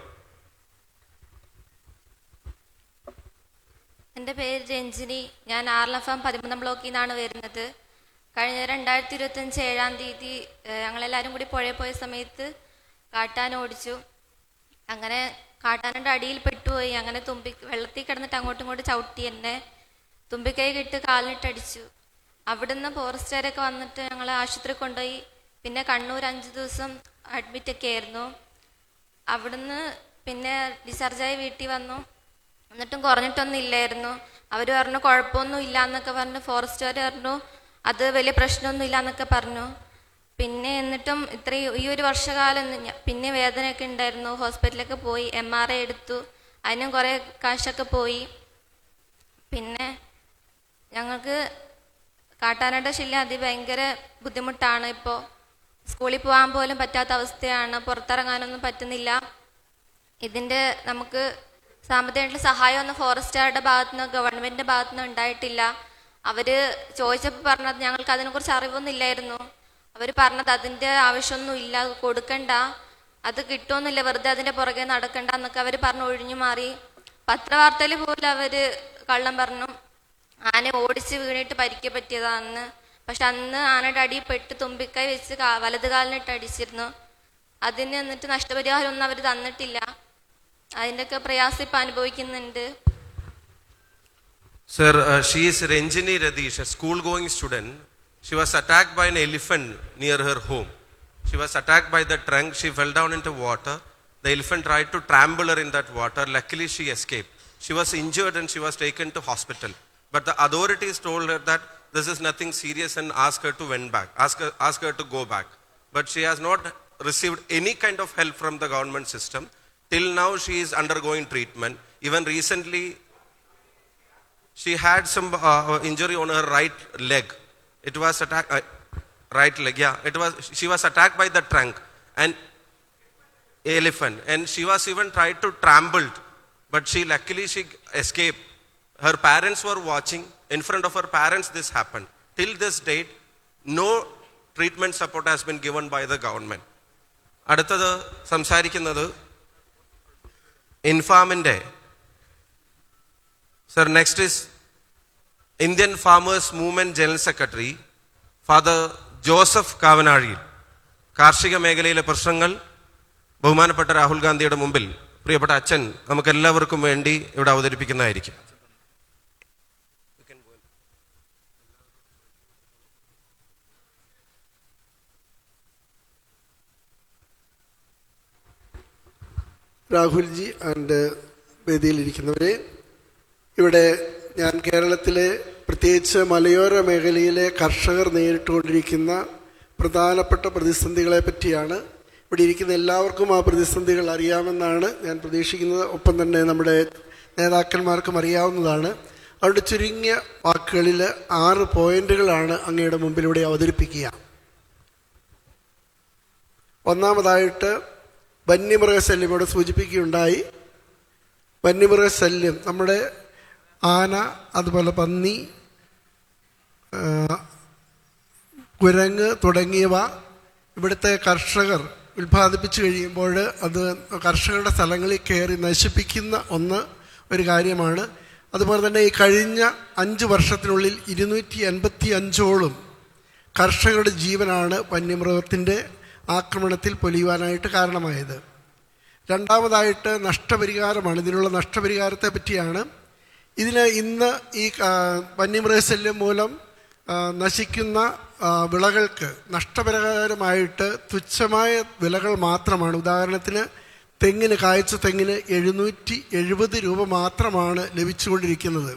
എൻ്റെ പേര് രഞ്ജിനി. ഞാൻ ആർലഫാം 13 ബ്ലോക്കിൽ നിന്നാണ് വരുന്നത്. കഴിഞ്ഞ 2025 7-ാം തീയതി ഞങ്ങളെല്ലാവരും കൂടി പുഴയിൽ പോയ സമയത്ത് കാട്ടാൻ ഓടിച്ചു. അങ്ങനെ കാട്ടാനയുടെ അടിയിൽ പെട്ടുപോയി. അങ്ങനെ വെള്ളത്തിൽ കിടന്നിട്ട് അങ്ങോട്ടും ഇങ്ങോട്ടും ചവിട്ടി എന്നെ തുമ്പിക്കൈ കിട്ട് കാലിനിട്ടടിച്ചു. അവിടുന്ന് ഫോറസ്റ്റുകാരൊക്കെ വന്നിട്ട് ഞങ്ങളെ ആശുപത്രി കൊണ്ടുപോയി. പിന്നെ കണ്ണൂർ 5 ദിവസം അഡ്മിറ്റൊക്കെ ആയിരുന്നു. അവിടുന്ന് പിന്നെ ഡിസ്ചാർജായി വീട്ടിൽ വന്നു. എന്നിട്ടും കുറഞ്ഞിട്ടൊന്നും ഇല്ലായിരുന്നു. അവർ പറഞ്ഞു കുഴപ്പമൊന്നും ഇല്ല എന്നൊക്കെ പറഞ്ഞു. ഫോറസ്റ്റുകാർ പറഞ്ഞു അത് വലിയ പ്രശ്നമൊന്നും ഇല്ല എന്നൊക്കെ പറഞ്ഞു. പിന്നെ എന്നിട്ടും ഈ ഒരു വർഷകാലം പിന്നെ വേദനയൊക്കെ ഉണ്ടായിരുന്നു. ഹോസ്പിറ്റലൊക്കെ പോയി, MRI എടുത്തു. അതിനും കുറേ കാശൊക്കെ പോയി. പിന്നെ ഞങ്ങൾക്ക് കാട്ടാനയുടെ ശല്യം അതിഭയങ്കര ബുദ്ധിമുട്ടാണ്. ഇപ്പോൾ സ്കൂളിൽ പോകാൻ പോലും പറ്റാത്ത അവസ്ഥയാണ്. പുറത്തിറങ്ങാനൊന്നും പറ്റുന്നില്ല. ഇതിൻ്റെ നമുക്ക് സാമ്പത്തികമായിട്ടുള്ള സഹായമൊന്നും ഫോറസ്റ്റുകാരുടെ ഭാഗത്തുനിന്ന് ഗവൺമെൻറ്റിൻ്റെ ഭാഗത്തുനിന്ന് ഉണ്ടായിട്ടില്ല. അവർ ചോദിച്ചപ്പോൾ പറഞ്ഞത് ഞങ്ങൾക്ക് അതിനെക്കുറിച്ച് അറിവൊന്നും ഇല്ലായിരുന്നു. അവർ പറഞ്ഞത് അതിൻ്റെ ആവശ്യമൊന്നും ഇല്ല, കൊടുക്കണ്ട, അത് കിട്ടുമൊന്നുമില്ല, വെറുതെ അതിൻ്റെ പുറകെ നടക്കണ്ട എന്നൊക്കെ അവർ പറഞ്ഞ് ഒഴിഞ്ഞു മാറി. പത്രവാർത്തയിൽ പോലും അവർ കള്ളം പറഞ്ഞു ആന ഓടിച്ച് വീണിട്ട് പരിക്ക് പറ്റിയതാണെന്ന്. പക്ഷെ അന്ന് ആനയുടെ അടിയിൽ പെട്ട് തുമ്പിക്കൈ വെച്ച് വലത് കാലിനിട്ട് അടിച്ചിരുന്നു. അതിന് എന്നിട്ട് നഷ്ടപരിഹാരമൊന്നും അവർ തന്നിട്ടില്ല. അതിൻ്റെയൊക്കെ പ്രയാസം ഇപ്പം അനുഭവിക്കുന്നുണ്ട്. Sir, she is Ranjini Radish, a school-going student. She was attacked by an elephant near her home. She was attacked by the trunk. She fell down into water. The elephant tried to trample her in that water. Luckily, she escaped. She was injured and she was taken to hospital. But the authorities told her that this is nothing serious and asked her to went back, ask her to go back. But she has not received any kind of help from the government system. Till now, she is undergoing treatment. Even recently, she had some injury on her right leg. It was right leg. Yeah, she was attacked by the trunk and elephant, and she was even tried to trampled, but luckily she escaped. Her parents were watching. In front of her parents, this happened. Till this date, no treatment support has been given by the government. അടുത്തത് സംസാരിക്കുന്നത് ഇൻഫാമിൻ്റെ. Sir, next is Indian farmers movement general secretary father Joseph Kavanazhiyil. കാർഷിക മേഖലയിലെ പ്രശ്നങ്ങൾ ബഹുമാനപ്പെട്ട രാഹുൽ ഗാന്ധിയുടെ മുമ്പിൽ പ്രിയപ്പെട്ട അച്ഛൻ നമുക്കെല്ലാവർക്കും വേണ്ടി ഇവിടെ അവതരിപ്പിക്കുന്നതായിരിക്കും. രാഹുൽജി ആൻഡ് വേദിയിലിരിക്കുന്നവരെ, ഇവിടെ ഞാൻ കേരളത്തിലെ പ്രത്യേകിച്ച് മലയോര മേഖലയിലെ കർഷകർ നേരിട്ടുകൊണ്ടിരിക്കുന്ന പ്രധാനപ്പെട്ട പ്രതിസന്ധികളെ പറ്റിയാണ്. ഇവിടെ ഇരിക്കുന്ന എല്ലാവർക്കും ആ പ്രതിസന്ധികൾ അറിയാമെന്നാണ് ഞാൻ പ്രതീക്ഷിക്കുന്നത്. ഒപ്പം തന്നെ നമ്മുടെ നേതാക്കന്മാർക്കും അറിയാവുന്നതാണ്. അതുകൊണ്ട് ചുരുങ്ങിയ വാക്കുകളിൽ 6 പോയിന്റുകളാണ് അങ്ങയുടെ മുമ്പിലൂടെ അവതരിപ്പിക്കുക. ഒന്നാമതായിട്ട് വന്യമൃഗശല്യം ഇവിടെ സൂചിപ്പിക്കുകയുണ്ടായി. വന്യമൃഗശല്യം നമ്മുടെ ആന, അതുപോലെ പന്നി, കുരങ്ങ് തുടങ്ങിയവ ഇവിടുത്തെ കർഷകർ ഉൽപ്പാദിപ്പിച്ചു കഴിയുമ്പോൾ അത് കർഷകരുടെ സ്ഥലങ്ങളിൽ കയറി നശിപ്പിക്കുന്ന ഒരു കാര്യമാണ്. അതുപോലെ തന്നെ ഈ കഴിഞ്ഞ 5 വർഷത്തിനുള്ളിൽ 285ഓളം കർഷകരുടെ ജീവനാണ് വന്യമൃഗത്തിൻ്റെ ആക്രമണത്തിൽ പൊലിയുവാനായിട്ട് കാരണമായത്. രണ്ടാമതായിട്ട് നഷ്ടപരിഹാരമാണ്. ഇതിനുള്ള നഷ്ടപരിഹാരത്തെ പറ്റിയാണ്. ഇന്ന് ഈ വന്യമൃഗശല്യം മൂലം നശിക്കുന്ന വിളകൾക്ക് നഷ്ടപരിഹാരമായിട്ട് തുച്ഛമായ വിലകൾ മാത്രമാണ്. ഉദാഹരണത്തിന് കായ്ച്ച തെങ്ങിന് 770 രൂപ മാത്രമാണ് ലഭിച്ചുകൊണ്ടിരിക്കുന്നത്.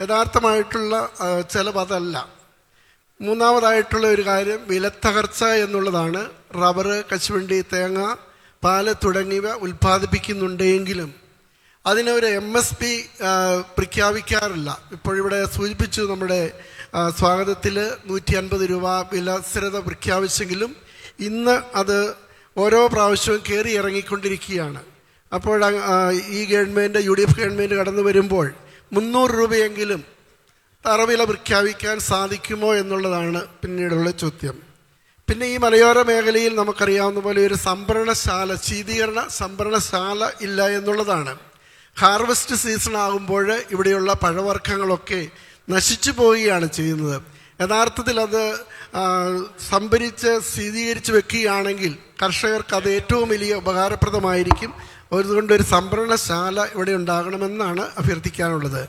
യഥാർത്ഥമായിട്ടുള്ള ചെലവ് അതല്ല. മൂന്നാമതായിട്ടുള്ള ഒരു കാര്യം വിലത്തകർച്ച എന്നുള്ളതാണ്. റബ്ബർ, കശുവണ്ടി, തേങ്ങ, പാല് തുടങ്ങിയവ ഉൽപ്പാദിപ്പിക്കുന്നുണ്ടെങ്കിലും അതിനൊരു MSP പ്രഖ്യാപിക്കാറില്ല. ഇപ്പോഴിവിടെ സൂചിപ്പിച്ചു, നമ്മുടെ സ്വാഗതത്തിൽ 150 രൂപ വില സ്ഥിരത പ്രഖ്യാപിച്ചെങ്കിലും ഇന്ന് അത് ഓരോ പ്രാവശ്യവും കയറി ഇറങ്ങിക്കൊണ്ടിരിക്കുകയാണ്. അപ്പോൾ ഈ ഗവൺമെൻറ്, UDF ഗവൺമെൻറ് കടന്നു വരുമ്പോൾ 300 രൂപയെങ്കിലും തറവില പ്രഖ്യാപിക്കാൻ സാധിക്കുമോ എന്നുള്ളതാണ് പിന്നീടുള്ള ചോദ്യം. പിന്നെ ഈ മലയോര മേഖലയിൽ നമുക്കറിയാവുന്ന പോലെ ഒരു ശീതീകരണ സംഭരണശാല ഇല്ല എന്നുള്ളതാണ്. ഹാർവെസ്റ്റ് സീസൺ ആകുമ്പോൾ ഇവിടെയുള്ള പഴവർഗ്ഗങ്ങളൊക്കെ നശിച്ചു പോവുകയാണ് ചെയ്യുന്നത്. യഥാർത്ഥത്തിൽ അത് സംഭരിച്ച് ശീതീകരിച്ച് വെക്കുകയാണെങ്കിൽ കർഷകർക്ക് അത് ഏറ്റവും വലിയ ഉപകാരപ്രദമായിരിക്കും. അതുകൊണ്ട് ഒരു സംഭരണശാല ഇവിടെ ഉണ്ടാകണമെന്നാണ് അഭ്യർത്ഥിക്കാനുള്ളത്.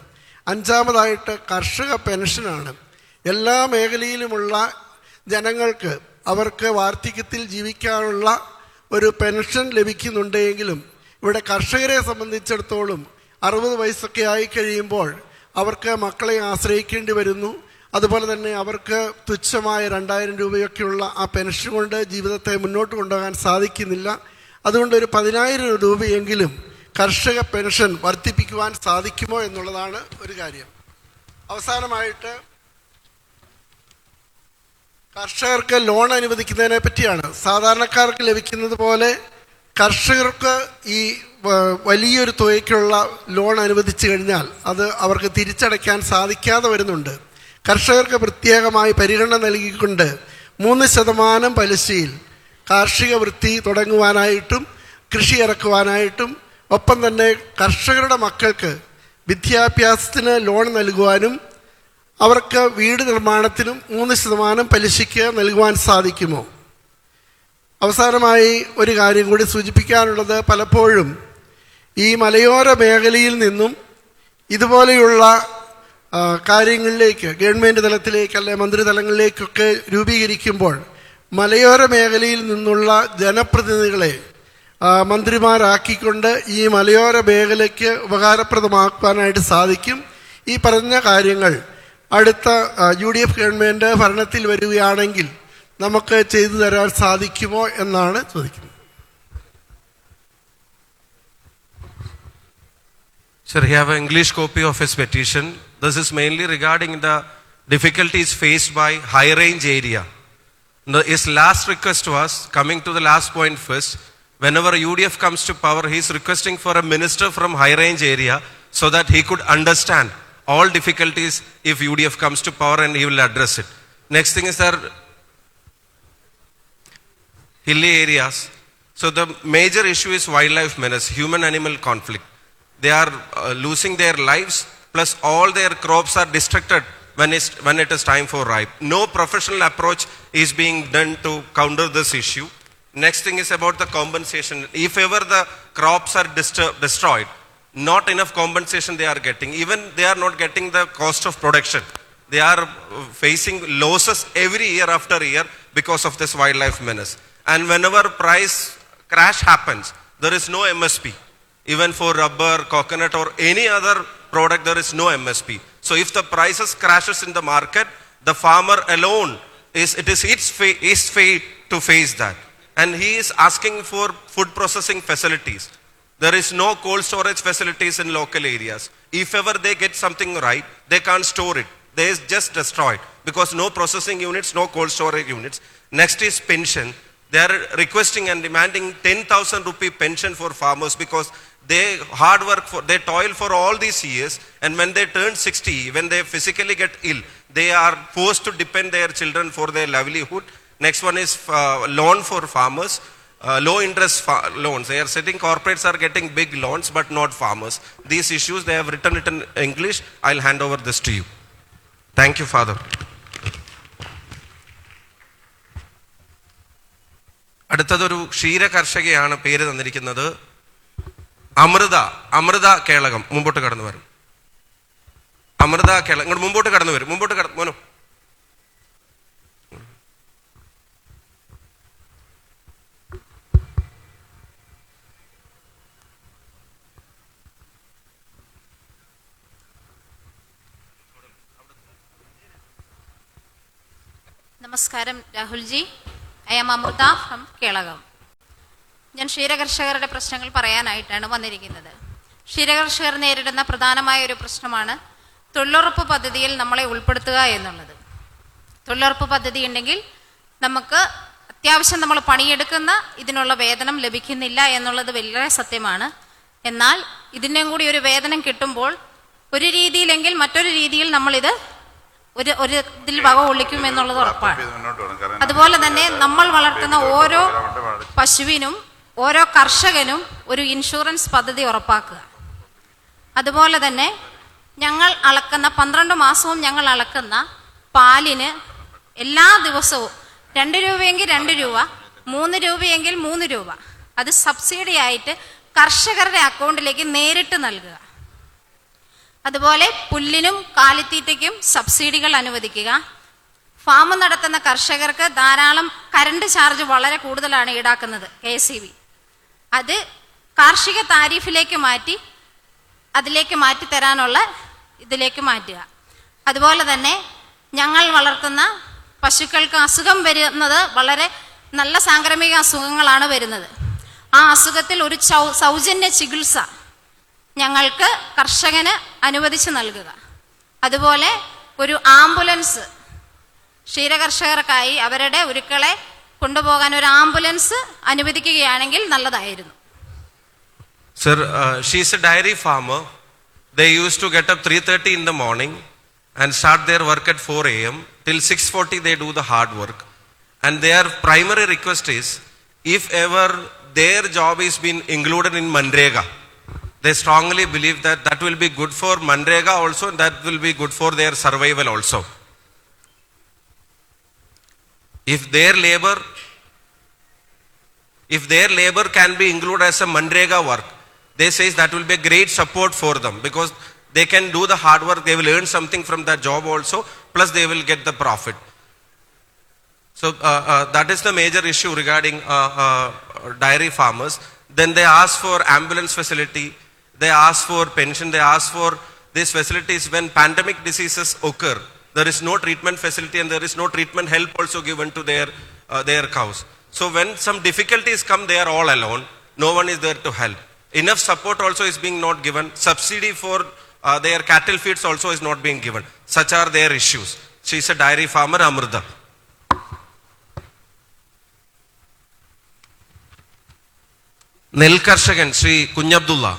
അഞ്ചാമതായിട്ട് കർഷക പെൻഷനാണ്. എല്ലാ മേഖലയിലുമുള്ള ജനങ്ങൾക്ക് അവർക്ക് വാർദ്ധക്യത്തിൽ ജീവിക്കാനുള്ള ഒരു പെൻഷൻ ലഭിക്കുന്നുണ്ടെങ്കിലും ഇവിടെ കർഷകരെ സംബന്ധിച്ചിടത്തോളം 60 വയസ്സൊക്കെ ആയിക്കഴിയുമ്പോൾ അവർക്ക് മക്കളെ ആശ്രയിക്കേണ്ടി വരുന്നു. അതുപോലെ തന്നെ അവർക്ക് തുച്ഛമായ 2000 രൂപയൊക്കെയുള്ള ആ പെൻഷൻ കൊണ്ട് ജീവിതത്തെ മുന്നോട്ട് കൊണ്ടുപോകാൻ സാധിക്കുന്നില്ല. അതുകൊണ്ട് ഒരു 10,000 രൂപയെങ്കിലും കർഷക പെൻഷൻ വർദ്ധിപ്പിക്കുവാൻ സാധിക്കുമോ എന്നുള്ളതാണ് ഒരു കാര്യം. അവസാനമായിട്ട് കർഷകർക്ക് ലോൺ അനുവദിക്കുന്നതിനെ പറ്റിയാണ്. സാധാരണക്കാർക്ക് ലഭിക്കുന്നത് പോലെ കർഷകർക്ക് ഈ വലിയൊരു തുകയ്ക്കുള്ള ലോൺ അനുവദിച്ചു കഴിഞ്ഞാൽ അത് അവർക്ക് തിരിച്ചടയ്ക്കാൻ സാധിക്കാതെ വരുന്നുണ്ട്. കർഷകർക്ക് പ്രത്യേകമായി പരിഗണന നൽകിക്കൊണ്ട് 3% പലിശയിൽ കാർഷിക വൃത്തി തുടങ്ങുവാനായിട്ടും കൃഷി ഇറക്കുവാനായിട്ടും ഒപ്പം തന്നെ കർഷകരുടെ മക്കൾക്ക് വിദ്യാഭ്യാസത്തിന് ലോൺ നൽകുവാനും അവർക്ക് വീട് നിർമ്മാണത്തിനും 3% പലിശയ്ക്ക് നൽകുവാൻ സാധിക്കുമോ? അവസാനമായി ഒരു കാര്യം കൂടി സൂചിപ്പിക്കാനുള്ളത്, പലപ്പോഴും ഈ മലയോര മേഖലയിൽ നിന്നും ഇതുപോലെയുള്ള കാര്യങ്ങളിലേക്ക് ഗവൺമെൻറ് തലത്തിലേക്ക് അല്ലെ മന്ത്രിതലങ്ങളിലേക്കൊക്കെ രൂപീകരിക്കുമ്പോൾ മലയോര മേഖലയിൽ നിന്നുള്ള ജനപ്രതിനിധികളെ മന്ത്രിമാരാക്കിക്കൊണ്ട് ഈ മലയോര മേഖലയ്ക്ക് ഉപകാരപ്രദമാക്കാനായിട്ട് സാധിക്കും. ഈ പറഞ്ഞ കാര്യങ്ങൾ അടുത്ത UDF ഗവൺമെൻറ് ഭരണത്തിൽ വരികയാണെങ്കിൽ നമുക്ക് ചെയ്തു തരാൻ സാധിക്കുമോ എന്നാണ് ചോദിക്കുന്നത്. Sir, we have an English copy of his petition. This is mainly regarding the difficulties faced by high range area. His last request was, coming to the last point first, whenever UDF comes to power, he is requesting for a minister from high range area so that he could understand all difficulties if UDF comes to power, and he will address it. Next thing is there hilly areas. So the major issue is wildlife menace, human-animal conflict. They are losing their lives, plus all their crops are destructed when it is time for ripe. No professional approach is being done to counter this issue. Next thing is about the compensation. If ever the crops are destroyed, not enough compensation they are getting. Even they are not getting the cost of production. They are facing losses every year after year because of this wildlife menace. And whenever price crash happens, there is no MSP. Even for rubber, coconut or any other product, there is no MSP. So if the prices crashes in the market, the farmer alone it is his fate to face that. And he is asking for food processing facilities. There is no cold storage facilities in local areas. If ever they get something right, they can't store it. They is just destroyed because no processing units, no cold storage units. Next is pension. They are requesting and demanding 10,000 rupee pension for farmers because they hard work they toil for all these years, and when they turn 60, when they physically get ill, they are forced to depend their children for their livelihood. Next one is loan for farmers, low interest loans. They are setting, corporates are getting big loans but not farmers. These issues they have written it in English. I'll hand over this to you. Thank you, Father. അടുത്തതൊരു ക്ഷീര കർഷകയാണ്, പേര് തന്നിരിക്കുന്നത് അമൃത കേളകം. മുമ്പോട്ട് കടന്നു വരും. അമൃത കേളകം ഇങ്ങോട്ട് മുമ്പോട്ട് കടന്നു വരും. മോനോ. നമസ്കാരം Rahul ji. I am Amrita from Kelakam. ഞാൻ ക്ഷീരകർഷകരുടെ പ്രശ്നങ്ങൾ പറയാനായിട്ടാണ് വന്നിരിക്കുന്നത്. ക്ഷീരകർഷകർ നേരിടുന്ന പ്രധാനമായ ഒരു പ്രശ്നമാണ് തൊഴിലുറപ്പ് പദ്ധതിയിൽ നമ്മളെ ഉൾപ്പെടുത്തുക എന്നുള്ളത്. തൊഴിലുറപ്പ് പദ്ധതി ഉണ്ടെങ്കിൽ നമുക്ക് അത്യാവശ്യം നമ്മൾ പണിയെടുക്കുന്ന ഇതിനുള്ള വേതനം ലഭിക്കുന്നില്ല എന്നുള്ളത് വളരെ സത്യമാണ്. എന്നാൽ ഇതിൻ്റെയും കൂടി ഒരു വേതനം കിട്ടുമ്പോൾ ഒരു രീതിയിലെങ്കിൽ മറ്റൊരു രീതിയിൽ നമ്മളിത് ഒരു ഇതിൽ വക ഒളിക്കും എന്നുള്ളത് ഉറപ്പാണ്. അതുപോലെ തന്നെ നമ്മൾ വളർത്തുന്ന ഓരോ പശുവിനും ഓരോ കർഷകനും ഒരു ഇൻഷുറൻസ് പദ്ധതി ഉറപ്പാക്കുക. അതുപോലെ തന്നെ ഞങ്ങൾ അളക്കുന്ന 12 മാസവും ഞങ്ങൾ അളക്കുന്ന പാലിന് എല്ലാ ദിവസവും 2 രൂപയെങ്കിൽ 2 രൂപ, 3 രൂപയെങ്കിൽ 3 രൂപ അത് സബ്സിഡി ആയിട്ട് കർഷകരുടെ അക്കൗണ്ടിലേക്ക് നേരിട്ട് നൽകുക. അതുപോലെ പുല്ലിനും കാലിത്തീറ്റയ്ക്കും സബ്സിഡികൾ അനുവദിക്കുക. ഫാം നടത്തുന്ന കർഷകർക്ക് ധാരാളം കറണ്ട് ചാർജ് വളരെ കൂടുതലാണ് ഈടാക്കുന്നത് KSEB. അത് കാർഷിക താരിഫിലേക്ക് മാറ്റി അതിലേക്ക് മാറ്റിത്തരാനുള്ള ഇതിലേക്ക് മാറ്റുക. അതുപോലെ തന്നെ ഞങ്ങൾ വളർത്തുന്ന പശുക്കൾക്ക് അസുഖം വരുന്നത് വളരെ നല്ല സാംക്രമിക അസുഖങ്ങളാണ് വരുന്നത്. ആ അസുഖത്തിൽ ഒരു സൗജന്യ ചികിത്സ ഞങ്ങൾക്ക് കർഷകന് അനുവദിച്ച് നൽകുക. അതുപോലെ ഒരു ആംബുലൻസ് ക്ഷീരകർഷകർക്കായി അവരുടെ ഉരുക്കളെ കൊണ്ടുപോകാൻ ഒരു ആംബുലൻസ് അനുവദിക്കുകയാണെങ്കിൽ നല്ലതായിരുന്നു. Sir, she's a dairy farmer. They used to get up 3:30 in the morning and start their work at 4 a.m. till 6:40 they do the hard work. And their primary request is, if ever their job is been included in Manrega, they strongly believe that that will be good for Manrega also, and that will be good for their survival also. If their labor can be included as a Manrega work, they say that will be a great support for them, because they can do the hard work, they will earn something from that job also, plus they will get the profit. So that is the major issue regarding dairy farmers. Then they ask for ambulance facility, they ask for pension, they ask for these facilities when pandemic diseases occur. There is no treatment facility and there is no treatment help also given to their cows. So when some difficulties come, they are all alone. No one is there to help. Enough support also is being not given. Subsidy for their cattle feeds also is not being given. Such are their issues. She is a dairy farmer, Amrita. Nelkarshagan, Sri Kunyabdullah.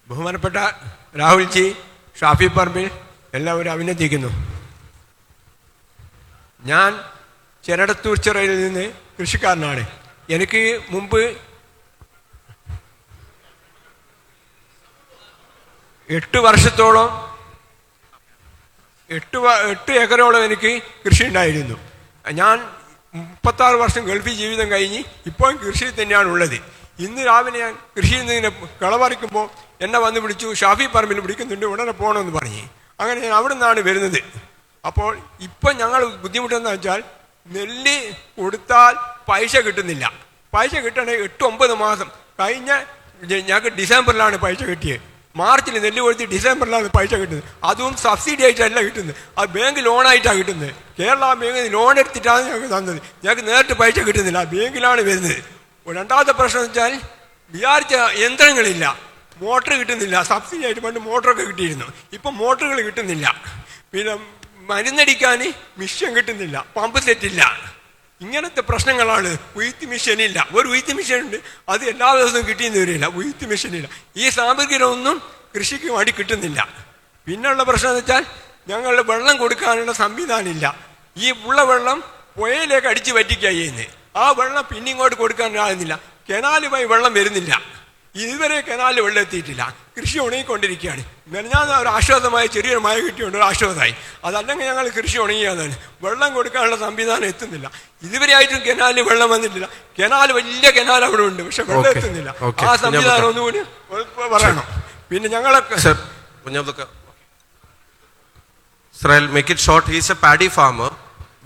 ബഹുമാനപ്പെട്ട രാഹുൽജി, ഷാഫി പറമ്പിൽ എല്ലാവരും അഭിനന്ദിക്കുന്നു. ഞാൻ ചെരടത്തൂർ ചിറയിൽ നിന്ന് കൃഷിക്കാരനാണ്. എനിക്ക് മുമ്പ് 8 വർഷത്തോളം 8 ഏക്കറോളം എനിക്ക് കൃഷി ഉണ്ടായിരുന്നു. ഞാൻ 36 വർഷം ഗൾഫിൽ ജീവിതം കഴിഞ്ഞ് ഇപ്പോൾ കൃഷിയിൽ തന്നെയാണ് ഉള്ളത്. ഇന്ന് രാവിലെ ഞാൻ കൃഷിയിൽ നിന്ന് ഇങ്ങനെ കളപറിക്കുമ്പോൾ എന്നെ വന്ന് വിളിച്ചു, ഷാഫി പറമ്പിൽ വിളിക്കുന്നുണ്ട്, ഉടനെ പോകണമെന്ന് പറഞ്ഞ്. അങ്ങനെ ഞാൻ അവിടെ നിന്നാണ് വരുന്നത്. അപ്പോൾ ഇപ്പം ഞങ്ങൾ ബുദ്ധിമുട്ടെന്ന് വെച്ചാൽ നെല്ല് കൊടുത്താൽ പൈസ കിട്ടുന്നില്ല. പൈസ കിട്ടണമെങ്കിൽ 8-9 മാസം കഴിഞ്ഞ ഞങ്ങൾക്ക് ഡിസംബറിലാണ് പൈസ കിട്ടിയത്. മാർച്ചിൽ നെല്ല് കൊടുത്ത് ഡിസംബറിലാണ് പൈസ കിട്ടുന്നത്. അതും സബ്സിഡി ആയിട്ടല്ല കിട്ടുന്നത്, അത് ബാങ്ക് ലോണായിട്ടാണ് കിട്ടുന്നത്. കേരള ബാങ്കിൽ ലോൺ എടുത്തിട്ടാണ് ഞങ്ങൾക്ക് തന്നത്. ഞങ്ങൾക്ക് നേരിട്ട് പൈസ കിട്ടുന്നില്ല, ബാങ്കിലാണ് വരുന്നത്. രണ്ടാമത്തെ പ്രശ്നം എന്ന് വെച്ചാൽ വിചാരിച്ച യന്ത്രങ്ങളില്ല, മോട്ടർ കിട്ടുന്നില്ല. സബ്സിഡി ആയിട്ട് പണ്ട് മോട്ടറൊക്കെ കിട്ടിയിരുന്നു, ഇപ്പം മോട്ടറുകൾ കിട്ടുന്നില്ല. പിന്നെ മരുന്നടിക്കാൻ മിഷ്യൻ കിട്ടുന്നില്ല, പമ്പ് സെറ്റില്ല. ഇങ്ങനത്തെ പ്രശ്നങ്ങളാണ്. ഉയ്ത്ത് മിഷ്യനില്ല. ഒരു ഉയ്ത്ത് മിഷ്യൻ ഉണ്ട്, അത് എല്ലാ ദിവസവും കിട്ടിയെന്ന് വരില്ല. ഉയ്ത്ത് മിഷ്യനില്ല. ഈ സാമഗ്രികളൊന്നും കൃഷിക്ക് വേണ്ടി കിട്ടുന്നില്ല. പിന്നെയുള്ള പ്രശ്നം എന്ന് വെച്ചാൽ ഞങ്ങളുടെ വെള്ളം കൊടുക്കാനുള്ള സംവിധാനമില്ല. ഈ ഉള്ള വെള്ളം പുഴയിലേക്ക് അടിച്ച് വറ്റിക്കുക ചെയ്യുന്നത്. ആ വെള്ളം പിന്നെ ഇങ്ങോട്ട് കൊടുക്കാനാകുന്നില്ല. കനാല് വഴി വെള്ളം വരുന്നില്ല. ഇതുവരെ കനാലിൽ വെള്ളം എത്തിയിട്ടില്ല. കൃഷി ഉണങ്ങിക്കൊണ്ടിരിക്കുകയാണ്. മെനഞ്ഞാൽ ഒരു ആശ്വാസമായി ചെറിയൊരു മഴ കിട്ടിയുണ്ട്, ഒരു ആശ്വാസമായി. അതല്ലെങ്കിൽ ഞങ്ങൾ കൃഷി ഉണങ്ങിയതാണ്. വെള്ളം കൊടുക്കാനുള്ള സംവിധാനം എത്തുന്നില്ല. ഇതുവരെ ആയിട്ടും കനാലിൽ വെള്ളം വന്നിട്ടില്ല. കനാൽ വലിയ കനാൽ അവിടെ ഉണ്ട്, പക്ഷെ വെള്ളം എത്തുന്നില്ല. ആ സംവിധാനം ഒന്നുകൂടി പറയണം. പിന്നെ ഞങ്ങളൊക്കെ Sir, I'll make it short. He is a paddy farmer.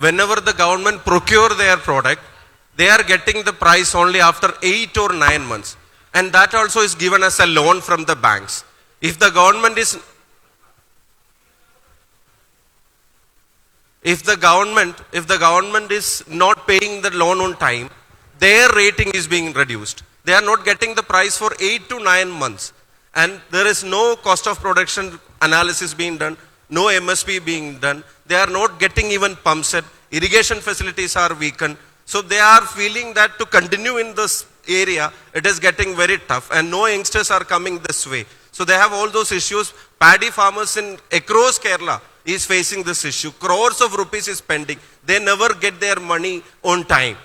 Whenever the government procure their product, they are getting the price only after 8 or 9 months. And that also is given as a loan from the banks. If the government is not paying the loan on time, their rating is being reduced. They are not getting the price for 8 to 9 months. And there is no cost of production analysis being done, no MSP being done. They are not getting even pump set. Irrigation facilities are weakened. So they are feeling that to continue in this area, it is getting very tough, and no youngsters are coming this way. So they have all those issues. Paddy farmers across Kerala is facing this issue. Crores of rupees is pending. They never get their money on time.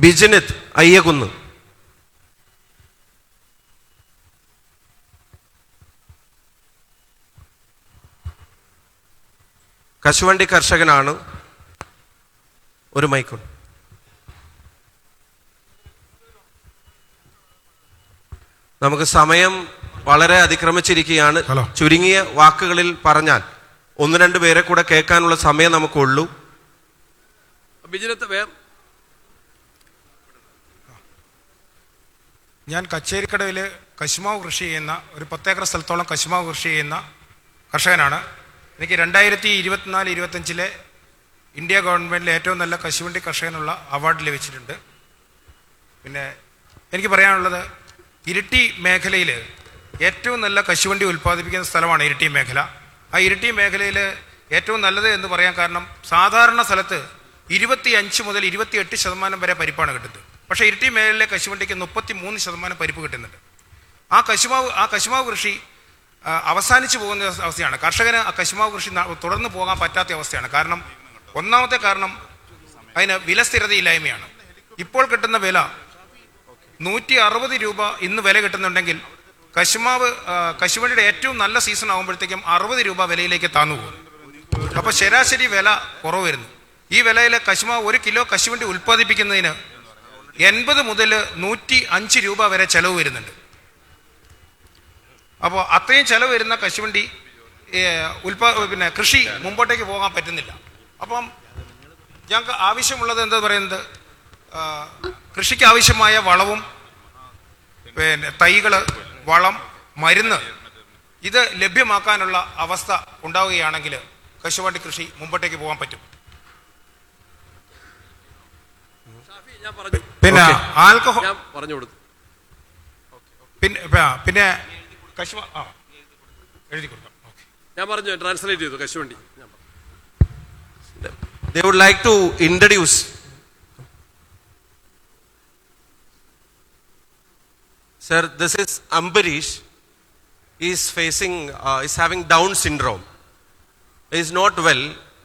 Bijanith Ayyagunnu. കശുവണ്ടി കർഷകനാണ്. ഒരു മൈക്കുണ്ട്. നമുക്ക് സമയം വളരെ അതിക്രമിച്ചിരിക്കുകയാണ്. ചുരുങ്ങിയ വാക്കുകളിൽ പറഞ്ഞാൽ 1-2 പേരെ കൂടെ കേൾക്കാനുള്ള സമയം നമുക്കുള്ളൂ. ഞാൻ കച്ചേരിക്കടവിൽ കശുമാവ് കൃഷി ചെയ്യുന്ന ഒരു 10 ഏക്കർ സ്ഥലത്തോളം കശുമാവ് കൃഷി ചെയ്യുന്ന കർഷകനാണ്. എനിക്ക് 2024-25 ഇന്ത്യ ഗവൺമെൻറ്റിലെ ഏറ്റവും നല്ല കശുവണ്ടി കർഷകനുള്ള അവാർഡ് ലഭിച്ചിട്ടുണ്ട്. പിന്നെ എനിക്ക് പറയാനുള്ളത്, ഇരിട്ടി മേഖലയിൽ ഏറ്റവും നല്ല കശുവണ്ടി ഉൽപ്പാദിപ്പിക്കുന്ന സ്ഥലമാണ് ഇരിട്ടി മേഖല. ആ ഇരിട്ടി മേഖലയിൽ ഏറ്റവും നല്ലത് എന്ന് പറയാൻ കാരണം, സാധാരണ സ്ഥലത്ത് 25 മുതൽ 28% വരെ പരിപ്പാണ് കിട്ടുന്നത്. പക്ഷേ ഇരിട്ടി മേഖലയിലെ കശുവണ്ടിക്ക് 33% പരിപ്പ് കിട്ടുന്നുണ്ട്. ആ കശുമാവ് കൃഷി അവസാനിച്ചു പോകുന്ന അവസ്ഥയാണ്. കർഷകന് ആ കശുമാവ് കൃഷി തുടർന്ന് പോകാൻ പറ്റാത്ത അവസ്ഥയാണ്. കാരണം ഒന്നാമത്തെ കാരണം അതിന് വില സ്ഥിരതയില്ലായ്മയാണ്. ഇപ്പോൾ കിട്ടുന്ന വില 160 രൂപ ഇന്ന് വില കിട്ടുന്നുണ്ടെങ്കിൽ കശുവണ്ടിയുടെ ഏറ്റവും നല്ല സീസൺ ആകുമ്പോഴത്തേക്കും 60 രൂപ വിലയിലേക്ക് താന്നു പോകും. അപ്പോൾ ശരാശരി വില കുറവ് വരുന്നു. ഈ വിലയിൽ ഒരു കിലോ കശുവണ്ടി ഉൽപ്പാദിപ്പിക്കുന്നതിന് 80 മുതൽ 105 രൂപ വരെ ചെലവ് വരുന്നുണ്ട്. അപ്പോൾ അത്രയും ചെലവ് വരുന്ന കശുവണ്ടി കൃഷി മുമ്പോട്ടേക്ക് പോകാൻ പറ്റുന്നില്ല. അപ്പം ഞങ്ങൾക്ക് ആവശ്യമുള്ളത് എന്താ പറയുന്നത്, കൃഷിക്ക് ആവശ്യമായ വളവും പിന്നെ തൈകൾ, വളം, മരുന്ന് ഇത് ലഭ്യമാക്കാനുള്ള അവസ്ഥ ഉണ്ടാവുകയാണെങ്കിൽ കശുവണ്ടി കൃഷി മുമ്പോട്ടേക്ക് പോകാൻ പറ്റും. ഞാൻ പറഞ്ഞു, പിന്നെ ആൽക്കഹോൾ ഞാൻ പറഞ്ഞു കൊടുത്തു. പിന്നെ എഴുതി കൊടുക്കാം. ഞാൻ പറഞ്ഞു, ട്രാൻസ്ലേറ്റ് ചെയ്തു കശുവണ്ടി. They would like to introduce Sir, this is Ambarish. He is having Down syndrome. He is not well,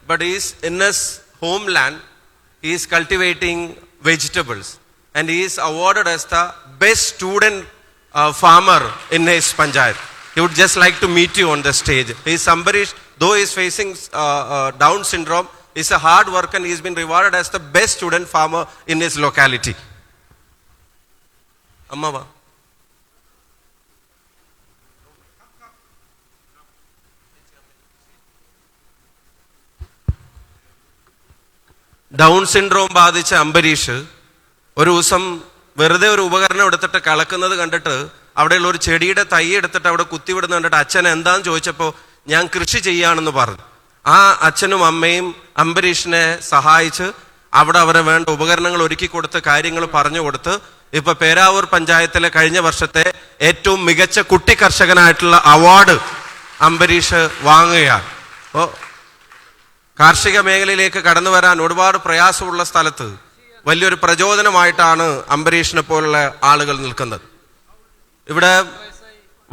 but he is in his homeland. He is cultivating vegetables, and he is awarded as the best student farmer in his panchayat. He would just like to meet you on the stage. He is Ambarish, though he is facing Down syndrome. He is a hard worker, and he has been rewarded as the best student farmer in his locality. Amma. Down syndrome ബാധിച്ച അംബരീഷ് ഒരു ദിവസം വെറുതെ ഒരു ഉപകരണം എടുത്തിട്ട് കളക്കുന്നത് കണ്ടിട്ട് അവിടെയുള്ള ഒരു ചെടിയുടെ തൈ എടുത്തിട്ട് അവിടെ കുത്തിവിടുന്ന കണ്ടിട്ട് അച്ഛൻ എന്താന്ന് ചോദിച്ചപ്പോൾ ഞാൻ കൃഷി ചെയ്യാണെന്ന് പറഞ്ഞു. ആ അച്ഛനും അമ്മയും അംബരീഷിനെ സഹായിച്ച് അവിടെ അവരെ വേണ്ട ഉപകരണങ്ങൾ ഒരുക്കി കൊടുത്ത് കാര്യങ്ങൾ പറഞ്ഞു കൊടുത്ത് ഇപ്പൊ പേരാവൂർ പഞ്ചായത്തിലെ കഴിഞ്ഞ വർഷത്തെ ഏറ്റവും മികച്ച കുട്ടി കർഷകനായിട്ടുള്ള അവാർഡ് അംബരീഷ് വാങ്ങുകയാണ്. അപ്പോൾ കാർഷിക മേഖലയിലേക്ക് കടന്നു വരാൻ ഒരുപാട് പ്രയാസമുള്ള സ്ഥലത്ത് വലിയൊരു പ്രചോദനമായിട്ടാണ് അംബരീഷിനെ പോലുള്ള ആളുകൾ നിൽക്കുന്നത്. ഇവിടെ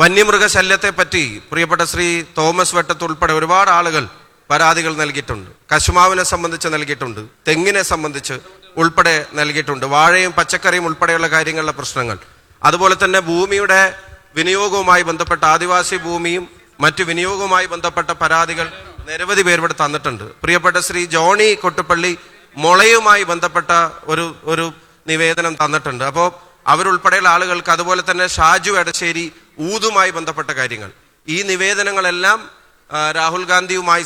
വന്യമൃഗശല്യത്തെ പറ്റി പ്രിയപ്പെട്ട ശ്രീ തോമസ് വെട്ടത്ത് ഉൾപ്പെടെ ഒരുപാട് ആളുകൾ പരാതികൾ നൽകിയിട്ടുണ്ട്. കശുമാവിനെ സംബന്ധിച്ച് നൽകിയിട്ടുണ്ട്, തെങ്ങിനെ സംബന്ധിച്ച് ഉൾപ്പെടെ നൽകിയിട്ടുണ്ട്, വാഴയും പച്ചക്കറിയും ഉൾപ്പെടെയുള്ള കാര്യങ്ങളിലെ പ്രശ്നങ്ങൾ. അതുപോലെ തന്നെ ഭൂമിയുടെ വിനിയോഗവുമായി ബന്ധപ്പെട്ട ആദിവാസി ഭൂമിയും മറ്റു വിനിയോഗവുമായി ബന്ധപ്പെട്ട പരാതികൾ നിരവധി പേർ ഇവിടെ തന്നിട്ടുണ്ട്. പ്രിയപ്പെട്ട ശ്രീ ജോണി കൊട്ടുപള്ളി മുളയുമായി ബന്ധപ്പെട്ട ഒരു നിവേദനം തന്നിട്ടുണ്ട്. അപ്പോൾ അവരുൾപ്പെടെയുള്ള ആളുകൾക്ക്, അതുപോലെ തന്നെ ഷാജു എടശ്ശേരി ഊതുമായി ബന്ധപ്പെട്ട കാര്യങ്ങൾ, ഈ നിവേദനങ്ങളെല്ലാം രാഹുൽ ഗാന്ധിയുമായി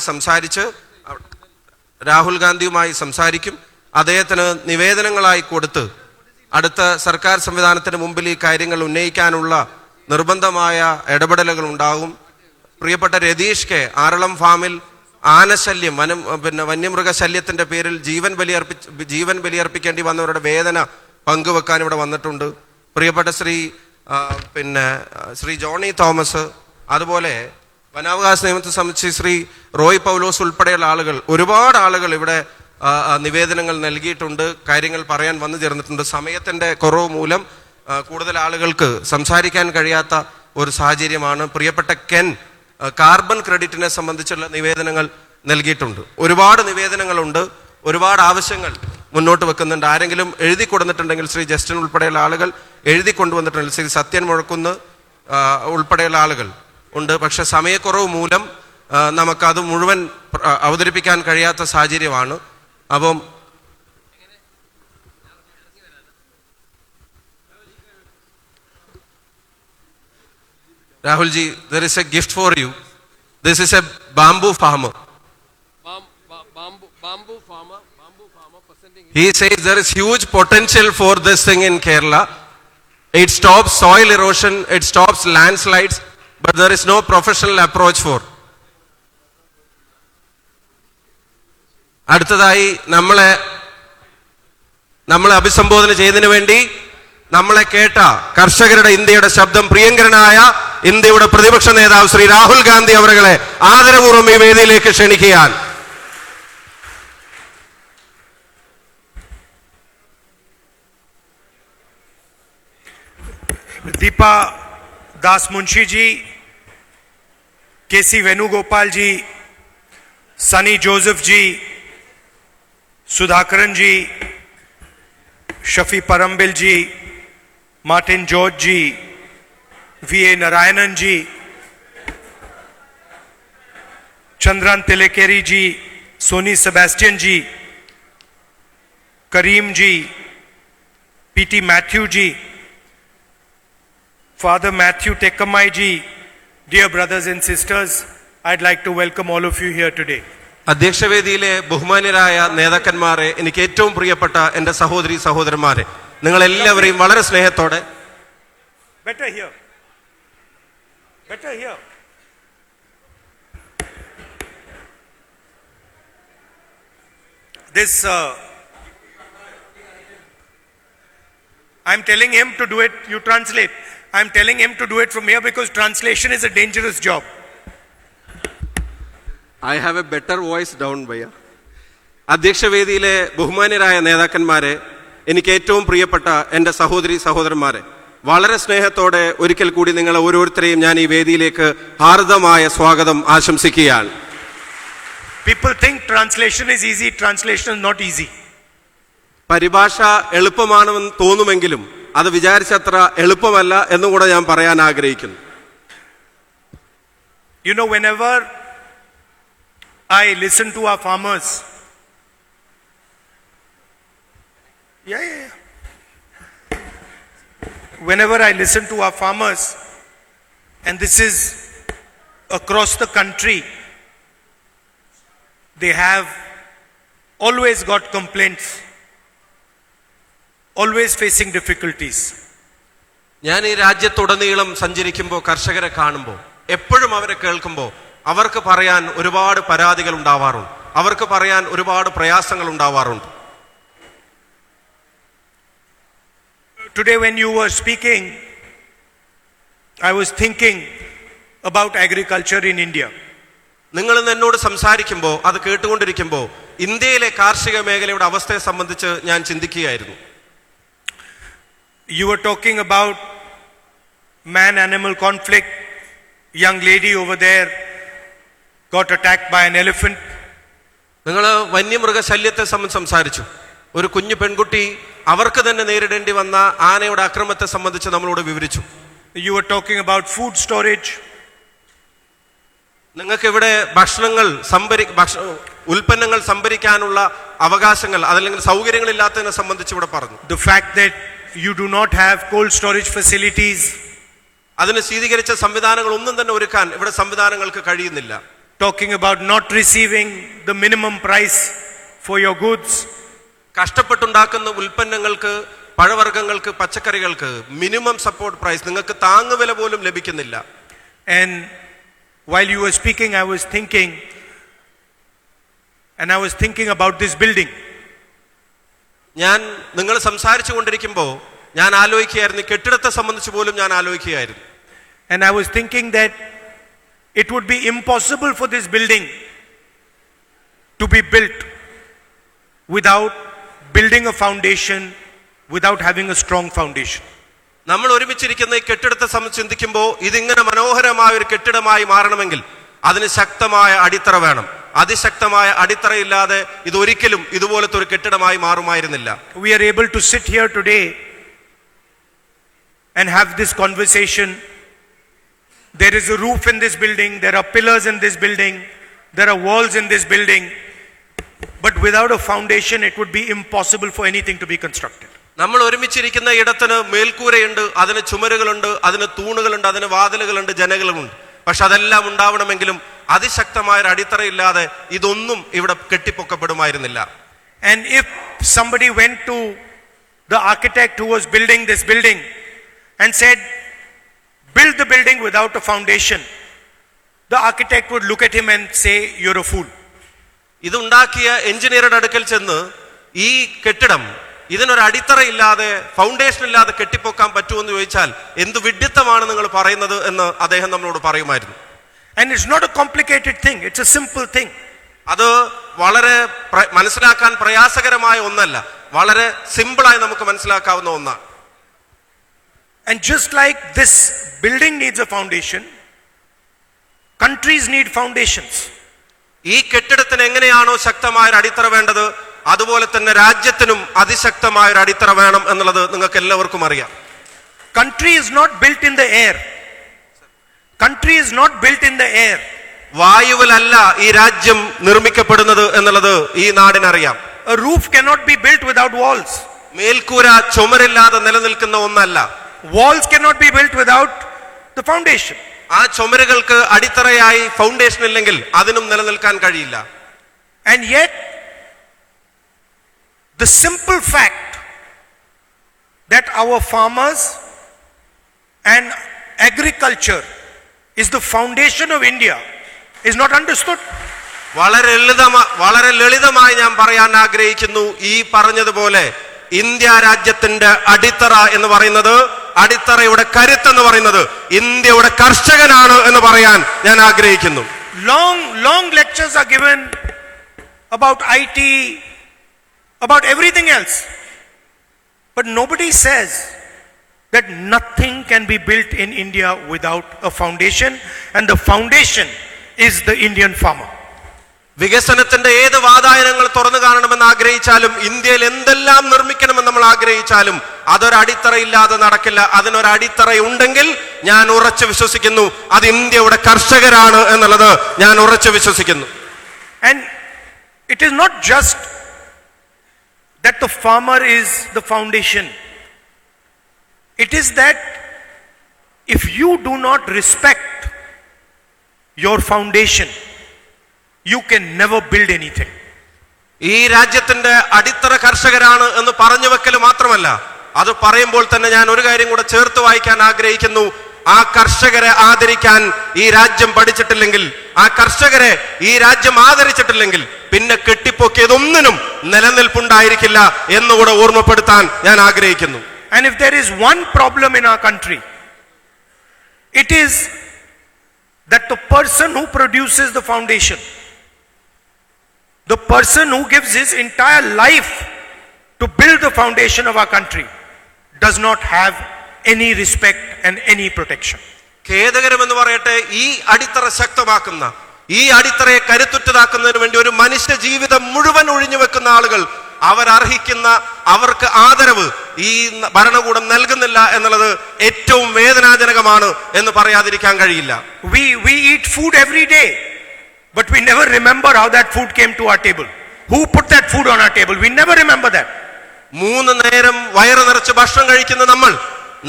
സംസാരിക്കും. അദ്ദേഹത്തിന് നിവേദനങ്ങളായി കൊടുത്ത് അടുത്ത സർക്കാർ സംവിധാനത്തിന് മുമ്പിൽ ഈ കാര്യങ്ങൾ ഉന്നയിക്കാനുള്ള നിർബന്ധമായ ഇടപെടലുകൾ ഉണ്ടാകും. പ്രിയപ്പെട്ട രതീഷ് കെ ആറളം ഫാമിൽ ആനശല്യം, വന്യമൃഗശല്യത്തിന്റെ പേരിൽ ജീവൻ ബലിയർപ്പിക്കേണ്ടി വന്നവരുടെ വേദന പങ്കുവെക്കാൻ ഇവിടെ വന്നിട്ടുണ്ട്. പ്രിയപ്പെട്ട ശ്രീ ജോണി തോമസ്, അതുപോലെ വനാവകാശ നിയമത്തെ സംബന്ധിച്ച് ശ്രീ റോയ് പൗലോസ് ഉൾപ്പെടെയുള്ള ആളുകൾ, ഒരുപാട് ആളുകൾ ഇവിടെ നിവേദനങ്ങൾ നൽകിയിട്ടുണ്ട്, കാര്യങ്ങൾ പറയാൻ വന്നു ചേർന്നിട്ടുണ്ട്. സമയത്തിന്റെ കുറവ് മൂലം കൂടുതൽ ആളുകൾക്ക് സംസാരിക്കാൻ കഴിയാത്ത ഒരു സാഹചര്യമാണ്. പ്രിയപ്പെട്ട കെൻ കാർബൺ ക്രെഡിറ്റിനെ സംബന്ധിച്ചുള്ള നിവേദനങ്ങൾ നൽകിയിട്ടുണ്ട്. ഒരുപാട് നിവേദനങ്ങളുണ്ട്, ഒരുപാട് ആവശ്യങ്ങൾ മുന്നോട്ട് വെക്കുന്നുണ്ട്. ആരെങ്കിലും എഴുതി കൊടുത്തിട്ടുണ്ടെങ്കിൽ ശ്രീ ജസ്റ്റിൻ ഉൾപ്പെടെയുള്ള ആളുകൾ എഴുതി കൊണ്ടുവന്നിട്ടുണ്ട്, ശ്രീ സത്യൻ മുഴക്കുന്ന് ഉൾപ്പെടെയുള്ള ആളുകൾ ഉണ്ട്. പക്ഷെ സമയക്കുറവ് മൂലം നമുക്കത് മുഴുവൻ അവതരിപ്പിക്കാൻ കഴിയാത്ത സാഹചര്യമാണ്. അപ്പം Rahulji, there is a gift for you. This is a bamboo farmer. Bamboo farmer presenting. He says there is huge potential for this thing in Kerala. It stops soil erosion, it stops landslides, but there is no professional approach for. അടുത്തതായി നമ്മളെ അഭിസംബോധന ചെയ്യുന്നതിന് വേണ്ടി നമ്മളെ കേട്ട കർഷകരുടെ ഇന്ത്യയുടെ ശബ്ദം, പ്രിയങ്കരനായ ഇന്ത്യയുടെ പ്രതിപക്ഷ നേതാവ് ശ്രീ രാഹുൽ ഗാന്ധി അവരെ ആദരപൂർവ്വം ഈ വേദിയിലേക്ക് ക്ഷണിക്കുകയാണ്. दीपा दास मुंशी जी, केसी वेणुगोपाल जी, Sunny Joseph ji, Sudhakaran ji, Shafi Parambil ji, Martin George ji, वीए Narayanan ji, Chandran तिलेकेरी ji, Soni Sebastian ji, Karim ji, PT Matthew ji, Father Matthew Tekamai ji, dear brothers and sisters, I'd like to welcome all of you here today. അധ്യക്ഷവേദിയിലെ ബഹുമാന്യരായ നേതാക്കന്മാരെ, എനിക്ക് ഏറ്റവും പ്രിയപ്പെട്ട എൻ്റെ സഹോദരി സഹോദരന്മാരെ, നിങ്ങളെല്ലാവരെയും വളരെ സ്നേഹത്തോടെ This, I'm telling him to do it, you translate. I'm telling him to do it from here because translation is a dangerous job. I have a better voice down by. അധ്യക്ഷവേദിയിലെ ബഹുമാന്യരായ നേതാക്കന്മാരെ, എനിക്ക് ഏറ്റവും പ്രിയപ്പെട്ട എൻ്റെ സഹോദരി സഹോദരന്മാരെ, വളരെ സ്നേഹത്തോടെ ഒരിക്കൽ കൂടി നിങ്ങൾ ഓരോരുത്തരെയും ഞാൻ ഈ വേദിയിലേക്ക് ഹാർദമായ സ്വാഗതം ആശംസിക്കുകയാണ്. People think translation is easy. Translation is not easy. പരിഭാഷ എളുപ്പമാണെന്ന് തോന്നുമെങ്കിലും അത് വിചാരിച്ചത്ര എളുപ്പമല്ല എന്നും കൂടെ ഞാൻ പറയാൻ ആഗ്രഹിക്കുന്നു. You know, whenever I listen to our farmers, whenever I listen to our farmers, and this is across the country, they have always got complaints, always facing difficulties. ഞാൻ ഈ രാജ്യത്തുടനീളം സഞ്ചരിക്കുമ്പോൾ കർഷകരെ കാണുമ്പോൾ എപ്പോഴും അവരെ കേൾക്കുമ്പോൾ അവർക്ക് പറയാൻ ഒരുപാട് പരാതികൾ ഉണ്ടാവാറുണ്ട്, അവർക്ക് പറയാൻ ഒരുപാട് പ്രയാസങ്ങൾ ഉണ്ടാവാറുണ്ട്. Today when you were speaking, I was thinking about agriculture in India. നിങ്ങൾ ഇന്ന് എന്നോട് സംസാരിക്കുമ്പോൾ അത് കേട്ടുകൊണ്ടിരിക്കുമ്പോൾ ഇന്ത്യയിലെ കാർഷിക മേഖലയുടെ അവസ്ഥയെ സംബന്ധിച്ച് ഞാൻ ചിന്തിക്കുകയായിരുന്നു. You were talking about man-animal conflict. Young lady over there got attacked by an elephant. നിങ്ങൾ വന്യമൃഗശല്യത്തെ സംബന്ധിച്ച് സംസാരിച്ചു. ഒരു കുഞ്ഞു പെൺകുട്ടി അവർക്ക് തന്നെ നേരിടേണ്ടി വന്ന ആനയുടെ അക്രമത്തെ സംബന്ധിച്ച് നമ്മളോട് വിവരിച്ചു. You were talking about food storage. നിങ്ങൾക്ക് ഇവിടെ ഉൽപ്പന്നങ്ങൾ സംഭരിക്കാനുള്ള അവകാശങ്ങൾ അതല്ലെങ്കിൽ സൗകര്യങ്ങളില്ലാത്തതിനെ സംബന്ധിച്ച് ഇവിടെ പറഞ്ഞു. The fact that you do not have cold storage facilities. അതിന് ശീതീകരിച്ച സംവിധാനങ്ങൾ ഒന്നും തന്നെ ഒരുക്കാൻ ഇവിടെ സംവിധാനങ്ങൾക്ക് കഴിയുന്നില്ല. Talking about not receiving the minimum price for your goods. കഷ്ടപ്പെട്ടുണ്ടാക്കുന്ന ഉൽപ്പന്നങ്ങൾക്ക്, പഴവർഗ്ഗങ്ങൾക്ക്, പച്ചക്കറികൾക്ക് മിനിമം സപ്പോർട്ട് പ്രൈസ്, നിങ്ങൾക്ക് താങ്ങുവില പോലും ലഭിക്കുന്നില്ല. And while you were speaking, I was thinking about this building. ഞാൻ നിങ്ങൾ സംസാരിച്ചു കൊണ്ടിരിക്കുമ്പോൾ ഞാൻ ആലോചിക്കുകയായിരുന്നു, കെട്ടിടത്തെ സംബന്ധിച്ച് പോലും ഞാൻ ആലോചിക്കുകയായിരുന്നു. And I was thinking that it would be impossible for this building to be built without building a foundation, without having a strong foundation. നമ്മൾ ഒരുമിച്ചിരിക്കുന്ന ഈ കെട്ടിടത്തെ സംബന്ധിച്ച് ചിന്തിക്കുമ്പോൾ ഇതിങ്ങനെ മനോഹരമായ ഒരു കെട്ടിടമായി മാറണമെങ്കിൽ അതിന് ശക്തമായ അടിത്തറ വേണം. അതിശക്തമായ അടിത്തറയില്ലാതെ ഇതൊരിക്കലും ഇതുപോലത്തെ ഒരു കെട്ടിടമായി മാറുമായിരുന്നില്ല. We are able to sit here today and have this conversation. There is a roof in this building, there are pillars in this building, there are walls in this building, but without a foundation it would be impossible for anything to be constructed. നമ്മൾ ഒരുമിച്ചിരിക്കുന്ന ഇടത്തിന് മേൽക്കൂരയുണ്ട്, അതിന് ചുമരുകളുണ്ട്, അതിന് തൂണുകളുണ്ട്, അതിന് വാതിലുകളുണ്ട്, ജനലുകളുണ്ട്. പക്ഷെ അതെല്ലാം ഉണ്ടാവണമെങ്കിലും അതിശക്തമായ ഒരു അടിത്തറയില്ലാതെ ഇതൊന്നും ഇവിടെ കെട്ടിപ്പൊക്കപ്പെടുമായിരുന്നില്ല. And if somebody went to the architect who was building this building and said, build the building without a foundation, the architect would look at him and say, you're a fool. ഇതുണ്ടാക്കിയ എഞ്ചിനീയറുടെ അടുക്കൽ ചെന്ന് ഈ കെട്ടിടം ഇതിനൊരു അടിത്തറയില്ലാതെ, ഫൗണ്ടേഷൻ ഇല്ലാതെ കെട്ടിപ്പൊക്കാൻ പറ്റുമെന്ന് ചോദിച്ചാൽ എന്ത് വിഡ്ഢിത്തമാണ് നിങ്ങൾ പറയുന്നത് എന്ന് അദ്ദേഹം നമ്മളോട് പറയുമായിരുന്നു. And it's not a complicated thing, it's a simple thing. അത് വളരെ മനസ്സിലാക്കാൻ പ്രയാസകരമായ ഒന്നല്ല, വളരെ സിമ്പിളായി നമുക്ക് മനസ്സിലാക്കാവുന്ന ഒന്നാണ്. And just like this building needs a foundation, countries need foundations. ഈ കെട്ടിടത്തിന് എങ്ങനെയാണോ ശക്തമായ ഒരു അടിത്തറ വേണ്ടത്, അതുപോലെ തന്നെ രാജ്യത്തിനും അതിശക്തമായ ഒരു അടിത്തറ വേണം എന്നുള്ളത് നിങ്ങൾക്ക് എല്ലാവർക്കും അറിയാം. Country is not built in the air. Country is not built in the air. വായുവിലല്ല ഈ രാജ്യം നിർമ്മിക്കപ്പെടുന്നത് എന്നുള്ളത് ഈ നാടിനറിയാം. A roof cannot be built without walls. മേൽക്കൂര ചുമരില്ലാതെ നിലനിൽക്കുന്ന ഒന്നല്ല. Walls cannot be built without the foundation. ആ ചുമരുകൾക്ക് അടിത്തറയായി ഫൗണ്ടേഷൻ ഇല്ലെങ്കിൽ അതിനും നിലനിൽക്കാൻ കഴിയില്ല. And yet, the simple fact that our farmers and agriculture is the foundation of India is not understood. വളരെ ലളിതമായി ഞാൻ പറയാൻ ആഗ്രഹിക്കുന്നു. ഈ പറഞ്ഞതുപോലെ ഇന്ത്യ രാജ്യത്തിന്റെ അടിത്തറ എന്ന് പറയുന്നത്, അടിത്തറയുടെ കരുത്തെന്ന് പറയുന്നത് ഇന്ത്യയുടെ കർഷകനാണ് എന്ന് പറയാൻ ഞാൻ ആഗ്രഹിക്കുന്നു. Long lectures are given about IT, about everything else. But nobody says that nothing can be built in India without a foundation, and the foundation is the Indian farmer. വികസനത്തിന്റെ ഏത് വാതായനങ്ങൾ തുറന്നു കാണണമെന്ന് ആഗ്രഹിച്ചാലും, ഇന്ത്യയിൽ എന്തെല്ലാം നിർമ്മിക്കണമെന്ന് നമ്മൾ ആഗ്രഹിച്ചാലും അതൊരടിത്തറയില്ലാതെ നടക്കില്ല. അതിനൊരടിത്തറയുണ്ടെങ്കിൽ ഞാൻ ഉറച്ചു വിശ്വസിക്കുന്നു അത് ഇന്ത്യയുടെ കർഷകരാണ് എന്നുള്ളത് ഞാൻ ഉറച്ചു വിശ്വസിക്കുന്നു. And it is not just that the farmer is the foundation. It is that if you do not respect your foundation, you can never build anything. ഈ രാജ്യത്തിന്റെ അടിത്തറ കർഷകരാണ് എന്ന് പറഞ്ഞു വെക്കൽ മാത്രമല്ല, അത് പറയുമ്പോൾ തന്നെ ഞാൻ ഒരു കാര്യം കൂടെ ചേർത്ത് വായിക്കാൻ ആഗ്രഹിക്കുന്നു. ആ കർഷകരെ ആദരിക്കാൻ ഈ രാജ്യം പഠിച്ചിട്ടില്ലെങ്കിൽ, ആ കർഷകരെ ഈ രാജ്യം ആദരിച്ചിട്ടില്ലെങ്കിൽ പിന്നെ കെട്ടിപ്പൊക്കിയതൊന്നിനും നിലനിൽപ്പുണ്ടായിരിക്കില്ല എന്നുകൂടെ ഓർമ്മപ്പെടുത്താൻ ഞാൻ ആഗ്രഹിക്കുന്നു. And if there is one problem in our country, it is that the person who produces the foundation, the person who gives his entire life to build the foundation of our country, does not have any respect and any protection. ഖേദകരമെന്ന് പറയട്ടെ, ഈ അടിത്തറ ശക്തമാക്കുന്ന, ഈ അടിത്തറയെ കരുത്തുറ്റതാക്കുന്നതിന് വേണ്ടി ഒരു മനുഷ്യ ജീവിതം മുഴുവൻ ഒഴിഞ്ഞു വെക്കുന്ന ആളുകൾ അവരർഹിക്കുന്ന, അവർക്ക് ആദരവ് ഈ ഭരണകൂടം നൽകുന്നില്ല എന്നുള്ളത് ഏറ്റവും വേദനാജനകമാണ് എന്ന് പറയാതിരിക്കാൻ കഴിയില്ല. We eat food every day, but we never remember how that food came to our table. Who put that food on our table? We never remember that. 3 നേരം വയറ് നിറച്ച് ഭക്ഷണം കഴിക്കുന്ന നമ്മൾ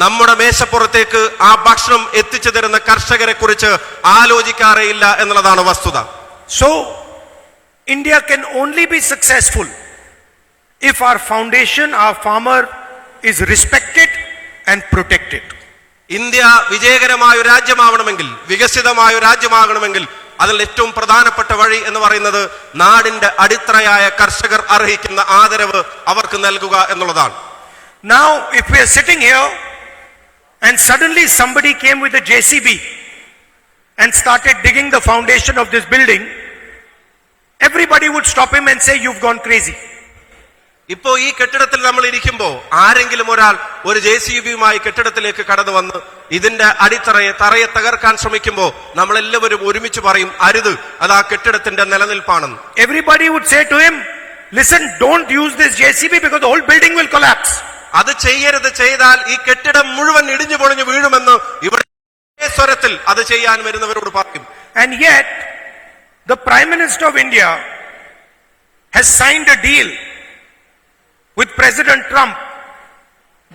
നമ്മുടെ മേശപ്പുറത്തേക്ക് ആ ഭക്ഷണം എത്തിച്ചു തരുന്ന കർഷകരെ കുറിച്ച് ആലോചിക്കാറേയില്ല എന്നുള്ളതാണ് വസ്തുത. So India can only be successful if our foundation, our farmer, is respected and protected. India വിജയകരമായ ഒരു രാജ്യമാവണമെങ്കിൽ, വികസിതമായ ഒരു രാജ്യമാകണമെങ്കിൽ അതിൽ ഏറ്റവും പ്രധാനപ്പെട്ട വഴി എന്ന് പറയുന്നത് നാടിന്റെ അടിത്തറയായ കർഷകർ അർഹിക്കുന്ന ആദരവ് അവർക്ക് നൽകുക എന്നുള്ളതാണ്. Now if we are sitting here and suddenly somebody came with a JCB and started digging the foundation of this building, everybody would stop him and say, "You've gone crazy." ഇപ്പോ ഈ കെട്ടിടത്തിൽ നമ്മൾ ഇരിക്കുമ്പോ ആരെങ്കിലും ഒരാൾ ഒരു JCBയുമായി കെട്ടിടത്തിലേക്ക് കടന്നു വന്ന് ഇതിന്റെ തറയെ തകർക്കാൻ ശ്രമിക്കുമ്പോ നമ്മളെല്ലാവരും ഒരുമിച്ച് പറയും, അരുത്, അത് ആ കെട്ടിടത്തിന്റെ നിലനിൽപ്പാണെന്ന്. Everybody would say to him, "Listen, don't use this JCB because the whole building will collapse." അത് ചെയ്യരുത്, ചെയ്താൽ ഈ കെട്ടിടം മുഴുവൻ ഇടിഞ്ഞു പൊളിഞ്ഞു വീഴുമെന്ന് ഇവിടെ സ്വരത്തിൽ അത് ചെയ്യാൻ വരുന്നവരോട് പറയും. And yet the Prime Minister of India has signed a deal with President Trump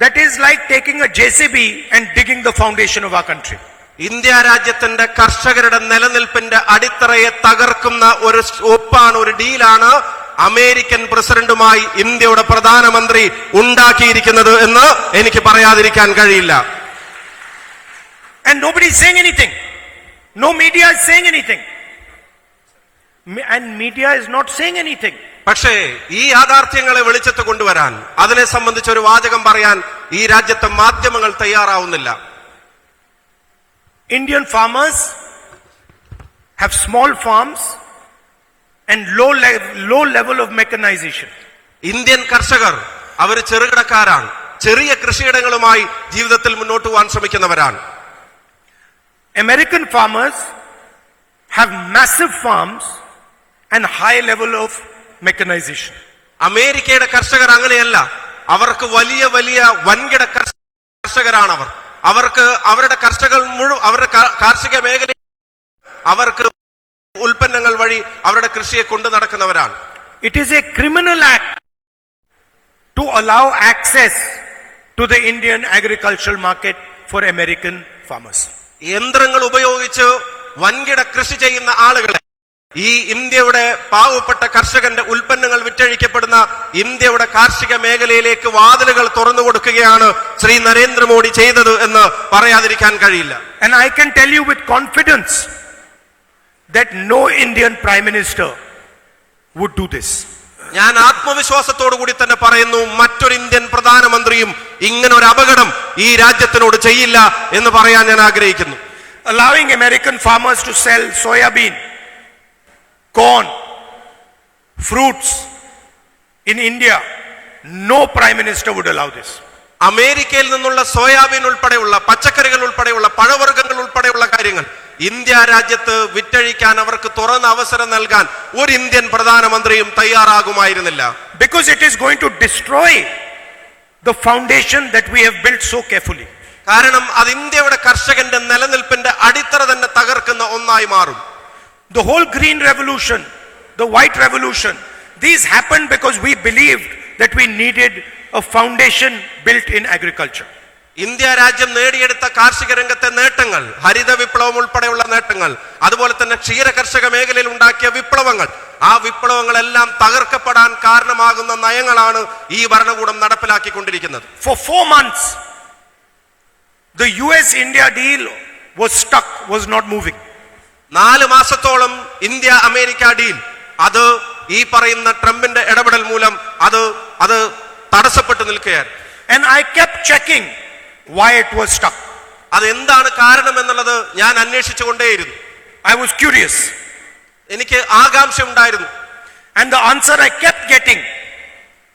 that is like taking a JCB and digging the foundation of our country. India രാജ്യത്തിന്റെ കർഷകരുടെ നിലനിൽപ്പിന്റെ അടിത്തറയെ തകർക്കുന്ന ഒരു ഒപ്പാണ്, ഒരു ഡീലാണ് അമേരിക്കൻ പ്രസിഡന്റുമായി ഇന്ത്യയുടെ പ്രധാനമന്ത്രി ഉണ്ടാക്കിയിരിക്കുന്നത് എന്ന് എനിക്ക് പറയാതിരിക്കാൻ കഴിയില്ല. And nobody is saying anything. No media is saying anything. And media is not saying anything. പക്ഷേ ഈ യാഥാർത്ഥ്യങ്ങളെ വെളിച്ചത്ത് കൊണ്ടുവരാൻ, അതിനെ സംബന്ധിച്ച് ഒരു വാചകം പറയാൻ ഈ രാജ്യത്തെ മാധ്യമങ്ങൾ തയ്യാറാവുന്നില്ല. Indian farmers have small farms and low level of mechanization. Indian കർഷകർ അവർ ചെറുകിടക്കാരാണ്, ചെറിയ കൃഷിയിടങ്ങളുമായി ജീവിതത്തിൽ മുന്നോട്ട് പോകാൻ ശ്രമിക്കുന്നവരാണ്. American farmers have massive farms and high level of mechanization. അമേരിക്കയുടെ കർഷകർ അങ്ങനെയല്ല, അവർക്ക് വലിയ വലിയ വൻകിട കർഷകരാണ്. അവർക്ക് അവരുടെ കർഷകർ അവരുടെ കാർഷിക മേഖല അവർക്ക് ഉൽപ്പന്നങ്ങൾ വഴി അവരുടെ കൃഷിയെ കൊണ്ടു നടക്കുന്നവരാണ്. It is a criminal act to allow access to the Indian agricultural market for American farmers. യന്ത്രങ്ങൾ ഉപയോഗിച്ച് വൻകിട കൃഷി ചെയ്യുന്ന ആളുകളെ ഈ ഇന്ത്യയുടെ പാവപ്പെട്ട കർഷകന്റെ ഉൽപ്പന്നങ്ങൾ വിറ്റഴിക്കപ്പെടുന്ന ഇന്ത്യയുടെ കാർഷിക മേഖലയിലേക്ക് വാതിലുകൾ തുറന്നു കൊടുക്കുകയാണ് ശ്രീ നരേന്ദ്രമോദി ചെയ്തത് എന്ന് പറയാതിരിക്കാൻ കഴിയില്ല. And I can tell you with confidence that no Indian Prime Minister would do this. ഞാൻ ആത്മവിശ്വാസത്തോടു കൂടി തന്നെ പറയുന്നു, മറ്റൊരു ഇന്ത്യൻ പ്രധാനമന്ത്രിയും ഇങ്ങനെ ഒരു അപകടം ഈ രാജ്യത്തിനോട് ചെയ്യില്ല എന്ന് പറയാൻ ഞാൻ ആഗ്രഹിക്കുന്നു. Allowing American farmers to sell soya bean, corn, fruits in India, no Prime Minister would allow this. അമേരിക്കയിൽ നിന്നുള്ള സോയാബീൻ ഉൾപ്പെടെയുള്ള പച്ചക്കറികൾ ഉൾപ്പെടെയുള്ള പഴവർഗ്ഗങ്ങൾ ഉൾപ്പെടെയുള്ള കാര്യങ്ങൾ ഇന്ത്യ രാജ്യത്ത് വിറ്റഴിക്കാൻ അവർക്ക് തുറന്ന അവസരം നൽകാൻ ഒരു ഇന്ത്യൻ പ്രധാനമന്ത്രിയും തയ്യാറാകുമായിരുന്നില്ല. Because it is going to destroy the foundation that we have built so carefully. കാരണം അത് ഇന്ത്യയുടെ കർഷകന്റെ നിലനിൽപ്പിന്റെ അടിത്തറ തന്നെ തകർക്കുന്ന ഒന്നായി മാറും. The whole green revolution, the white revolution, these happened because we believed that we needed a foundation built in agriculture. India രാജ്യം നേടിയെടുത്ത കാർഷിക രംഗത്തെ നേട്ടങ്ങൾ, ഹരിത വിപ്ലവം ഉൾപ്പെടെയുള്ള നേട്ടങ്ങൾ, അതുപോലെ തന്നെ ക്ഷീര കർഷക മേഖലയിൽ ഉണ്ടാക്കിയ വിപ്ലവങ്ങൾ, ആ വിപ്ലവങ്ങളെല്ലാം തകർക്കപ്പെടാൻ കാരണമാകുന്ന നയങ്ങളാണ് ഈ ഭരണകൂടം നടപ്പിലാക്കിക്കൊണ്ടിരിക്കുന്നത്. For 4 months, the US-India deal was stuck, was not moving. 4 മാസത്തോളം ഇന്ത്യ അമേരിക്ക ഡീൽ അത് ഈ പറയുന്ന ട്രംപിന്റെ ഇടപെടൽ മൂലം അത് തടസ്സപ്പെട്ടു നിൽക്കുകയാണ്. And I kept checking why it was stuck. അതെന്താണ് കാരണം എന്നുള്ളത് ഞാൻ അന്വേഷിച്ചുകൊണ്ടേയിരുന്നു. I was curious. എനിക്ക് ആകാംക്ഷ ഉണ്ടായിരുന്നു. And the answer I kept getting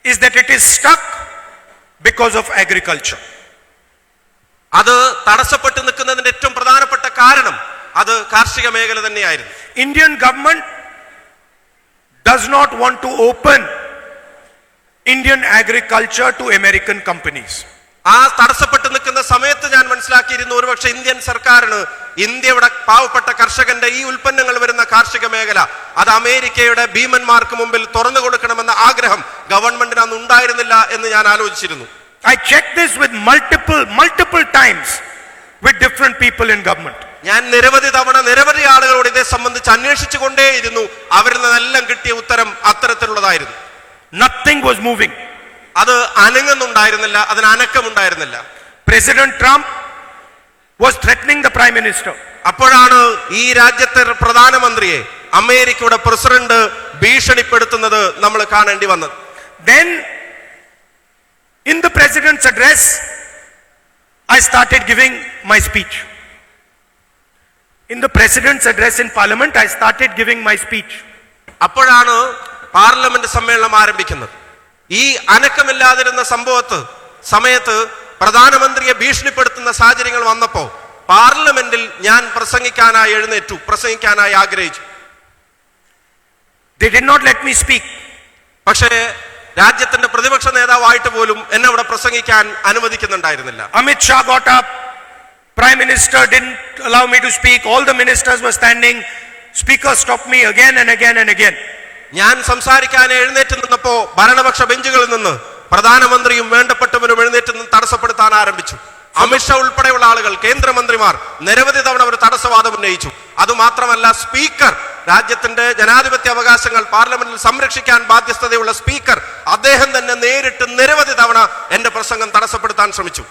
is that it is stuck because of agriculture. അത് തടസ്സപ്പെട്ടു നിൽക്കുന്നതിന്റെ ഏറ്റവും പ്രധാനപ്പെട്ട കാരണം അത് കാർഷിക മേഖല തന്നെയായിരുന്നു. Indian government does not want to open Indian agriculture to American companies. ആ തടസ്സപ്പെട്ടു നിൽക്കുന്ന സമയത്ത് ഞാൻ മനസ്സിലാക്കിയിരുന്നു, ഒരുപക്ഷെ ഇന്ത്യൻ സർക്കാരിന് ഇന്ത്യയുടെ പാവപ്പെട്ട കർഷകന്റെ ഈ ഉൽപ്പന്നങ്ങൾ വരുന്ന കാർഷിക മേഖല അത് അമേരിക്കയുടെ ഭീമന്മാർക്ക് മുമ്പിൽ തുറന്നു കൊടുക്കണമെന്ന ആഗ്രഹം ഗവൺമെന്റിന് അന്ന് ഉണ്ടായിരുന്നില്ല എന്ന് ഞാൻ ആലോചിച്ചിരുന്നു. I checked this with multiple times with different people in government. ഞാൻ നിരവധി തവണ നിരവധി ആളുകളോട് ഇതേ സംബന്ധിച്ച് അന്വേഷിച്ചു കൊണ്ടേയിരുന്നു. അവരിൽ നിന്നെല്ലാം കിട്ടിയ ഉത്തരം അത്തരത്തിലുള്ളതായിരുന്നു. Nothing was moving. അത് അനങ്ങുന്നുണ്ടായിരുന്നില്ല, അതിന് അനക്കമുണ്ടായിരുന്നില്ല. President Trump was threatening the Prime Minister. അപ്പോഴാണ് ഈ രാജ്യത്തെ പ്രധാനമന്ത്രിയെ അമേരിക്കയുടെ പ്രസിഡന്റ് ഭീഷണിപ്പെടുത്തുന്നത് നമ്മൾ കാണേണ്ടി വന്നത്. Then in the President's address, I started giving my speech. In the President's address in Parliament, I started giving my speech. അപ്പോഴാണ് പാർലമെന്റ് സമ്മേളനം ആരംഭിക്കുന്നത്. ഈ അനക്കമില്ലാതിരുന്ന സമയത്ത് പ്രധാനമന്ത്രിയെ ഭീഷണിപ്പെടുത്തുന്ന സാഹചര്യങ്ങൾ വന്നപ്പോ പാർലമെന്റിൽ ഞാൻ പ്രസംഗിക്കാനായി ആഗ്രഹിച്ചു. They did not let me speak. പക്ഷേ രാജ്യത്തിന്റെ പ്രതിപക്ഷ നേതാവായിട്ട് പോലും എന്നെ അവിടെ പ്രസംഗിക്കാൻ അനുവദിക്കുന്നുണ്ടായിരുന്നില്ല. Amit Shah got up. Prime Minister didn't allow me to speak. All the ministers were standing. Speaker stopped me again and again and again. ഞാൻ സംസാരിക്കാൻ എഴുന്നേറ്റ് നിന്നപ്പോ ഭരണപക്ഷ ബെഞ്ചുകളിൽ നിന്ന് പ്രധാനമന്ത്രിയും വേണ്ടപ്പെട്ടവരും എഴുന്നേറ്റ് നിന്ന് തടസ്സപ്പെടുത്താൻ ആരംഭിച്ചു. അമിത്ഷാ ഉൾപ്പെടെയുള്ള ആളുകൾ, കേന്ദ്രമന്ത്രിമാർ നിരവധി തവണ ഒരു തടസ്സവാദം ഉന്നയിച്ചു. അതുമാത്രമല്ല, സ്പീക്കർ, രാജ്യത്തിന്റെ ജനാധിപത്യ അവകാശങ്ങൾ പാർലമെന്റിൽ സംരക്ഷിക്കാൻ ബാധ്യസ്ഥതയുള്ള സ്പീക്കർ, അദ്ദേഹം തന്നെ നേരിട്ട് നിരവധി തവണ എന്റെ പ്രസംഗം തടസ്സപ്പെടുത്താൻ ശ്രമിച്ചു.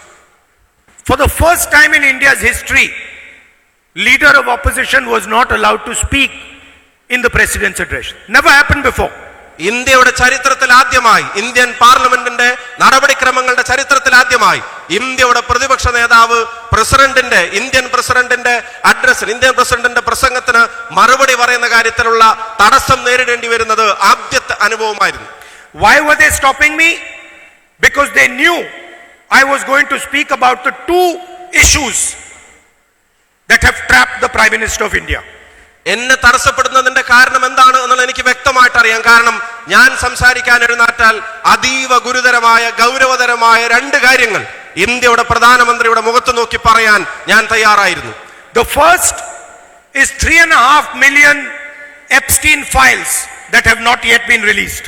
For the first time in India's history, leader of opposition was not allowed to speak in the president's address. Never happened before. ഇന്ത്യയുടെ ചരിത്രത്തിൽ ആദ്യമായി, ഇന്ത്യൻ പാർലമെന്റിന്റെ നടപടിക്രമങ്ങളുടെ ചരിത്രത്തിൽ ആദ്യമായി ഇന്ത്യയുടെ പ്രതിപക്ഷ നേതാവ് ഇന്ത്യൻ പ്രസിഡന്റിന്റെ പ്രസംഗത്തിന് മറുപടി പറയുന്ന കാര്യത്തിലുള്ള തടസ്സം നേരിടേണ്ടി വരുന്നത് ആദ്യത്തെ അനുഭവമായിരുന്നു. Why were they stopping me? Because they knew I was going to speak about the 2 issues that have trapped the Prime Minister of India. എന്നെ തടസ്സപ്പെടുന്നതിന്റെ കാരണം എന്താണ് എന്നുള്ളത് എനിക്ക് വ്യക്തമായിട്ട് അറിയാം. കാരണം ഞാൻ സംസാരിക്കാൻ എഴുന്നേറ്റാൽ അതീവ ഗുരുതരമായ ഗൗരവതരമായ 2 കാര്യങ്ങൾ ഇന്ത്യയുടെ പ്രധാനമന്ത്രിയുടെ മുഖത്ത് നോക്കി പറയാൻ ഞാൻ തയ്യാറായിരുന്നു. The first is 3.5 million Epstein files that have not yet been released.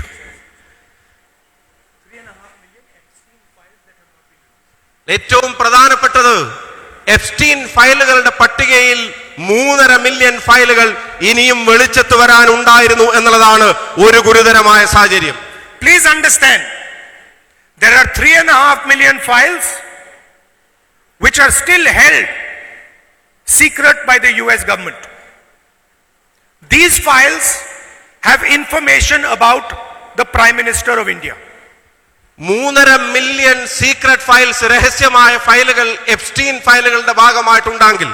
ഏറ്റവും പ്രധാനപ്പെട്ടത് എപ്സ്റ്റീൻ ഫയലുകളുടെ പട്ടികയിൽ 3.5 മില്യൺ ഫയലുകൾ ഇനിയും വെളിച്ചത്ത് വരാനുണ്ടായിരുന്നു എന്നുള്ളതാണ് ഒരു ഗുരുതരമായ സാഹചര്യം. Please understand, there are 3.5 million files which are still held secret by the US government. These files have information about the Prime Minister of India. 3.5 million secret files, രഹസ്യമായ ഫയലുകൾ എപ്സ്റ്റീൻ ഫയലുകളുടെ ഭാഗമായിട്ടുണ്ടെങ്കിൽ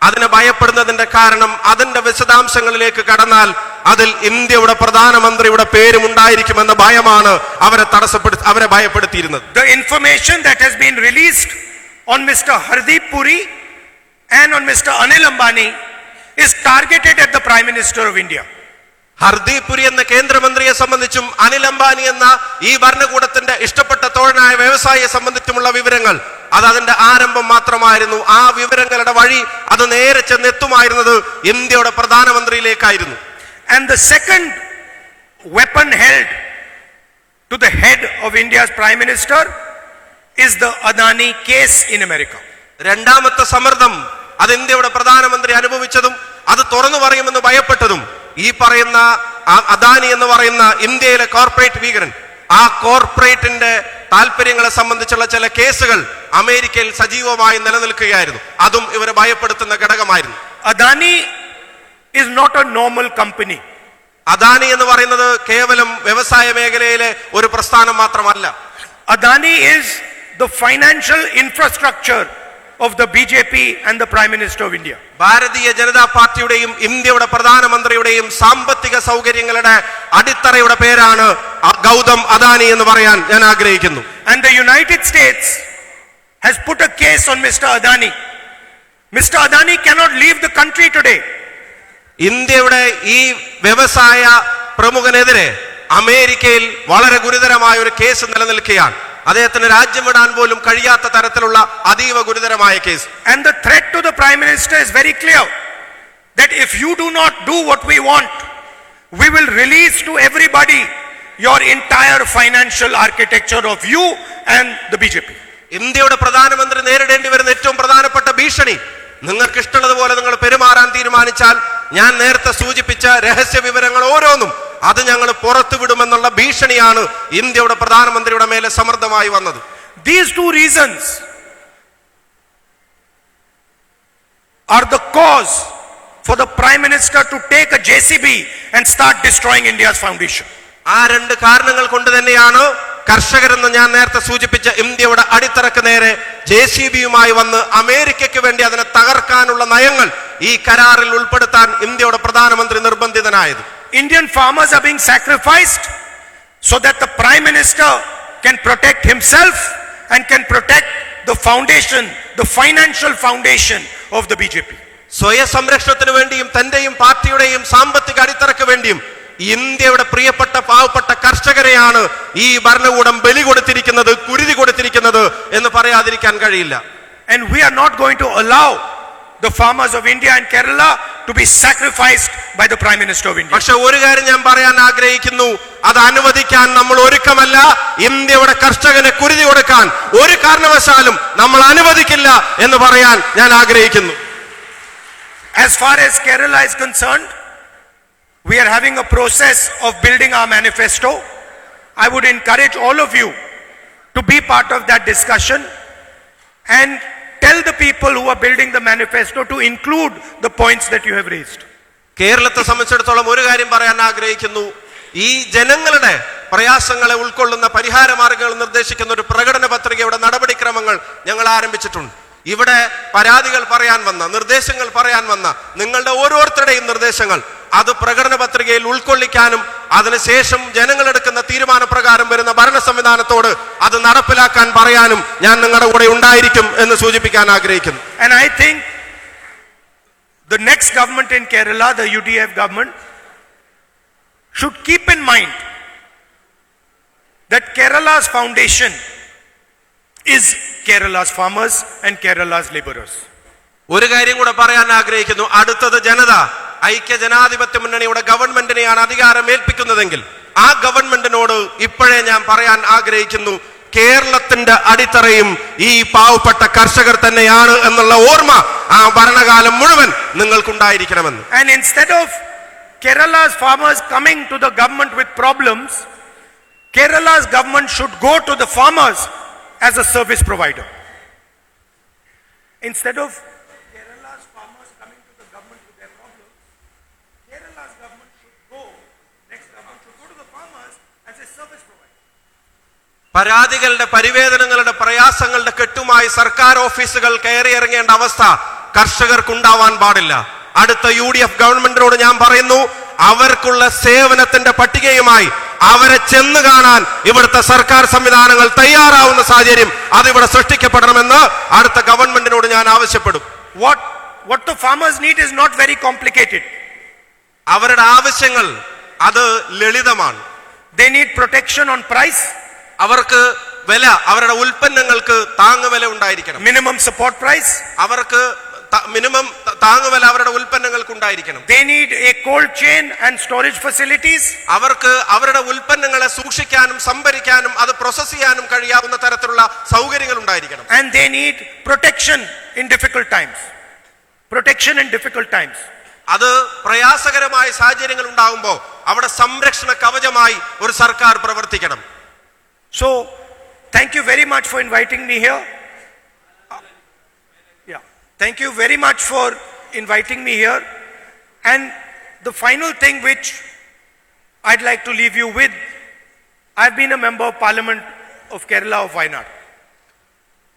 അതിനെ ഭയപ്പെടുന്നതിന്റെ കാരണം അതിന്റെ വിശദാംശങ്ങളിലേക്ക് കടന്നാൽ അതിൽ ഇന്ത്യയുടെ പ്രധാനമന്ത്രിയുടെ പേരും ഉണ്ടായിരിക്കുമെന്ന ഭയമാണ് അവരെ ഭയപ്പെടുത്തിയിരുന്നത്. The information that has been released on Mr. Hardeep Puri and on Mr. Anil Ambani is targeted at the Prime Minister of India. Hardeep Puri എന്ന കേന്ദ്രമന്ത്രിയെ സംബന്ധിച്ചും അനിൽ അംബാനി എന്ന ഈ ഭരണകൂടത്തിന്റെ ഇഷ്ടപ്പെട്ട തോഴനായ വ്യവസായിയെ സംബന്ധിച്ചുമുള്ള വിവരങ്ങൾ അത് അതിന്റെ ആരംഭം മാത്രമായിരുന്നു. ആ വിവരങ്ങളുടെ വഴി അത് നേരെ ചെന്നെത്തുമായിരുന്നത് ഇന്ത്യയുടെ പ്രധാനമന്ത്രിയിലേക്കായിരുന്നു. And the second weapon held to the head of India's Prime Minister is the Adani case in America. രണ്ടാമത്തെ സമ്മർദ്ദം അത് ഇന്ത്യയുടെ പ്രധാനമന്ത്രി അനുഭവിച്ചതും അത് തുറന്നു പറയുമെന്ന് ഭയപ്പെട്ടതും ഈ പറയുന്ന അദാനി എന്ന് പറയുന്ന ഇന്ത്യയിലെ കോർപ്പറേറ്റ് ഭീകരൻ, ആ കോർപ്പറേറ്റിന്റെ താല്പര്യങ്ങളെ സംബന്ധിച്ചുള്ള ചില കേസുകൾ അമേരിക്കയിൽ സജീവമായി നിലനിൽക്കുകയായിരുന്നു. അതും ഇവരെ ഭയപ്പെടുത്തുന്ന ഘടകമായിരുന്നു. Adani is not a normal company. Adani എന്ന് പറയുന്നത് കേവലം വ്യവസായ മേഖലയിലെ ഒരു പ്രസ്ഥാനം മാത്രമല്ല. Adani is the financial infrastructure of the BJP and the Prime Minister of India. Bharatiya Janata പാർട്ടിയുടെയും ഇന്ത്യയുടെ പ്രധാനമന്ത്രിയുടെയും സാമ്പത്തിക സൗകര്യങ്ങളുടെ അടിത്തറയുടെ പേരാണ് ഗൗതം അദാനി എന്ന് പറയാൻ ഞാൻ ആഗ്രഹിക്കുന്നു. And the United States has put a case on Mr. Adani. Mr. Adani cannot leave the country today. ഇന്ത്യയുടെ ഈ വ്യവസായ പ്രമുഖനെതിരെ അമേരിക്കയിൽ വളരെ ഗുരുതരമായ ഒരു കേസ് നിലനിൽക്കുകയാണ്. അദ്ദേഹത്തിന് രാജ്യം വിടാൻ പോലും കഴിയാത്ത തരത്തിലുള്ള അതീവ ഗുരുതരമായ case. And the threat to the Prime Minister is very clear, that if you do not do what we want, we will release to everybody your entire financial architecture of you and the BJP. ഇന്ത്യയുടെ പ്രധാനമന്ത്രി നേരിടേണ്ടി വരുന്ന ഏറ്റവും പ്രധാനപ്പെട്ട ഭീഷണി, നിങ്ങൾക്ക് ഇഷ്ടമുള്ളതുപോലെ നിങ്ങൾ പെരുമാറാൻ തീരുമാനിച്ചാൽ ഞാൻ നേരത്തെ സൂചിപ്പിച്ച രഹസ്യ വിവരങ്ങൾ ഓരോന്നും അത് ഞങ്ങൾ പുറത്തുവിടുമെന്നുള്ള ഭീഷണിയാണ് ഇന്ത്യയുടെ പ്രധാനമന്ത്രിയുടെ മേലെ സമ്മർദ്ദമായി വന്നത്. These two reasons are the cause for the Prime Minister to take a JCB and start destroying India's foundation. ആ രണ്ട് കാരണങ്ങൾ കൊണ്ട് തന്നെയാണ് കർഷകരെന്ന് ഞാൻ നേരത്തെ സൂചിപ്പിച്ച ഇന്ത്യയുടെ അടിത്തറക്ക് നേരെ JCBയുമായി വന്ന് അമേരിക്കയ്ക്ക് വേണ്ടി അതിനെ തകർക്കാനുള്ള നയങ്ങൾ ഈ കരാറിൽ ഉൾപ്പെടുത്താൻ ഇന്ത്യയുടെ പ്രധാനമന്ത്രി നിർബന്ധിതനായത്. Indian farmers are being sacrificed so that the Prime Minister can protect himself and can protect the foundation, the financial foundation of the BJP. സ്വയ സംരക്ഷണത്തിന് വേണ്ടിയും തന്റെയും പാർട്ടിയുടെയും സാമ്പത്തിക അടിത്തറക്ക് വേണ്ടിയും ഇന്ത്യയുടെ പ്രിയപ്പെട്ട പാവപ്പെട്ട കർഷകരെയാണ് ഈ ഭരണകൂടം ബലി കൊടുത്തിരിക്കുന്നത്, കുരുതി കൊടുത്തിരിക്കുന്നത് എന്ന് പറയാതിരിക്കാൻ കഴിയില്ല. And we are not going to allow the farmers of India and Kerala to be sacrificed by the Prime Minister of India. പക്ഷെ ഒരു കാര്യം ഞാൻ പറയാൻ ആഗ്രഹിക്കുന്നു, അത് അനുവദിക്കാൻ നമ്മൾ ഒരുക്കമല്ല. ഇന്ത്യയുടെ കർഷകനെ കുരുതി കൊടുക്കാൻ ഒരു കാരണവശാലും നമ്മൾ അനുവദിക്കില്ല എന്ന് പറയാൻ ഞാൻ ആഗ്രഹിക്കുന്നു. As far as Kerala is concerned, we are having a process of building our manifesto. I would encourage all of you to be part of that discussion and tell the people who are building the manifesto to include the points that you have raised. കേരളത്തെ സംബന്ധിച്ചിടത്തോളം ഒരു കാര്യം പറയാൻ ആഗ്രഹിക്കുന്നു. ഈ ജനങ്ങളുടെ പ്രയാസങ്ങളെ ഉൾക്കൊള്ളുന്ന പരിഹാര മാർഗങ്ങൾ നിർദ്ദേശിക്കുന്ന ഒരു പ്രകടന പത്രികയുടെ നടപടിക്രമങ്ങൾ ഞങ്ങൾ ആരംഭിച്ചിട്ടുണ്ട്. ഇവിടെ പരാതികൾ പറയാൻ വന്ന, നിർദ്ദേശങ്ങൾ പറയാൻ വന്ന നിങ്ങളുടെ ഓരോരുത്തരുടെയും നിർദ്ദേശങ്ങൾ അത് പ്രകടന പത്രികയിൽ ഉൾക്കൊള്ളിക്കാനും അതിനുശേഷം ജനങ്ങളെടുക്കുന്ന തീരുമാനപ്രകാരം വരുന്ന ഭരണ സംവിധാനത്തോട് അത് നടപ്പിലാക്കാൻ പറയാനും ഞാൻ നിങ്ങളുടെ കൂടെ ഉണ്ടായിരിക്കും എന്ന് സൂചിപ്പിക്കാൻ ആഗ്രഹിക്കുന്നു. And I think the next government in Kerala, the UDF government, should keep in mind that Kerala's foundation is Kerala's farmers and Kerala's laborers. ഒരു കാര്യം കൂടെ പറയാൻ ആഗ്രഹിക്കുന്നു. അടുത്തത് ജനത ഐക്യ ജനാധിപത്യ മുന്നണിയുടെ ഗവൺമെന്റിനെയാണ് അധികാരം ഏൽപ്പിക്കുന്നതെങ്കിൽ ആ ഗവൺമെന്റിനോട് ഇപ്പോഴേ ഞാൻ പറയാൻ ആഗ്രഹിക്കുന്നു, കേരളത്തിന്റെ അടിത്തറയും ഈ പാവപ്പെട്ട കർഷകർ തന്നെയാണ് എന്നുള്ള ഓർമ്മ ആ ഭരണകാലം മുഴുവൻ നിങ്ങൾക്കുണ്ടായിരിക്കണമെന്ന്. And instead of Kerala's farmers coming to the government with problems, Kerala's government should go to the farmers as a service provider. Instead of Kerala's farmers coming to the government with their problems, Kerala's government should go, next government should go to the farmers as a service provider. പരാതികളുടെ പരിവേദനങ്ങളുടെ പ്രയാസങ്ങളുടെ കെട്ടുമായി സർക്കാർ ഓഫീസുകൾ കയറിയിറങ്ങേണ്ട അവസ്ഥ കർഷകർക്കുണ്ടാവാൻ പാടില്ല. അടുത്ത UDF ഗവൺമെന്റിനോട് ഞാൻ പറയുന്നു, അവർക്കുള്ള സേവനത്തിന്റെ പട്ടികയുമായി അവരെ ചെന്ന് കാണാൻ ഇവിടുത്തെ സർക്കാർ സംവിധാനങ്ങൾ തയ്യാറാവുന്ന സാഹചര്യം അതിവിടെ സൃഷ്ടിക്കപ്പെടണമെന്ന് അടുത്ത ഗവൺമെന്റിനോട് ഞാൻ ആവശ്യപ്പെടും. What the farmers need is not very complicated. അവരുടെ ആവശ്യങ്ങൾ അത് ലളിതമാണ്. They need protection on price. അവർക്ക് വില, അവരുടെ ഉൽപ്പന്നങ്ങൾക്ക് താങ്ങുവില ഉണ്ടായിരിക്കണം. Minimum support price. അവർക്ക് മിനിമം താങ്ങുവില അവരുടെ ഉൽപ്പന്നങ്ങൾക്ക് ഉണ്ടായിരിക്കണം. They need a cold chain and storage facilities. അവർക്ക് അവരുടെ ഉൽപ്പന്നങ്ങളെ സൂക്ഷിക്കാനും സംഭരിക്കാനും അത് പ്രോസസ് ചെയ്യാനും കഴിയാവുന്ന തരത്തിലുള്ള സൗകര്യങ്ങൾ ഉണ്ടായിരിക്കണം. And they need protection in difficult times. Protection in difficult times. അത് പ്രയാസകരമായ സാഹചര്യങ്ങൾ ഉണ്ടാകുമ്പോൾ അവിടെ സംരക്ഷണ കവചമായി ഒരു സർക്കാർ പ്രവർത്തിക്കണം. So, thank you very much for inviting me here. Thank you very much for inviting me here. And the final thing which I'd like to leave you with, I've been a member of Parliament of Kerala of Wayanad.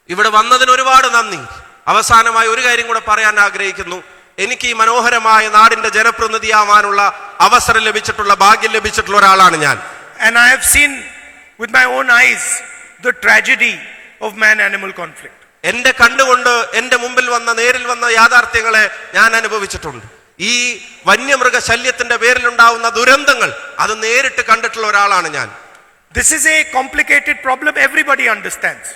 ഇവിടെ വന്നതിന് ഒരുപാട് നന്ദി. അവസാനമായി ഒരു കാര്യം കൂടെ പറയാൻ ആഗ്രഹിക്കുന്നു. എനിക്ക് ഈ മനോഹരമായ നാടിന്റെ ജനപ്രതിനിധിയാവാനുള്ള അവസരം ലഭിച്ചിട്ടുള്ള ഭാഗ്യം ലഭിച്ചിട്ടുള്ള ഒരാളാണ് ഞാൻ. And I have seen with my own eyes the tragedy of man-animal conflict. എന്റെ കണ്ടുകൊണ്ട് എന്റെ മുമ്പിൽ വന്ന നേരിൽ വന്ന യാഥാർത്ഥ്യങ്ങളെ ഞാൻ അനുഭവിച്ചിട്ടുണ്ട്. ഈ വന്യമൃഗ ശല്യത്തിന്റെ പേരിലുണ്ടാവുന്ന ദുരന്തങ്ങൾ അത് നേരിട്ട് കണ്ടിട്ടുള്ള ഒരാളാണ് ഞാൻ. This is a complicated problem, everybody understands.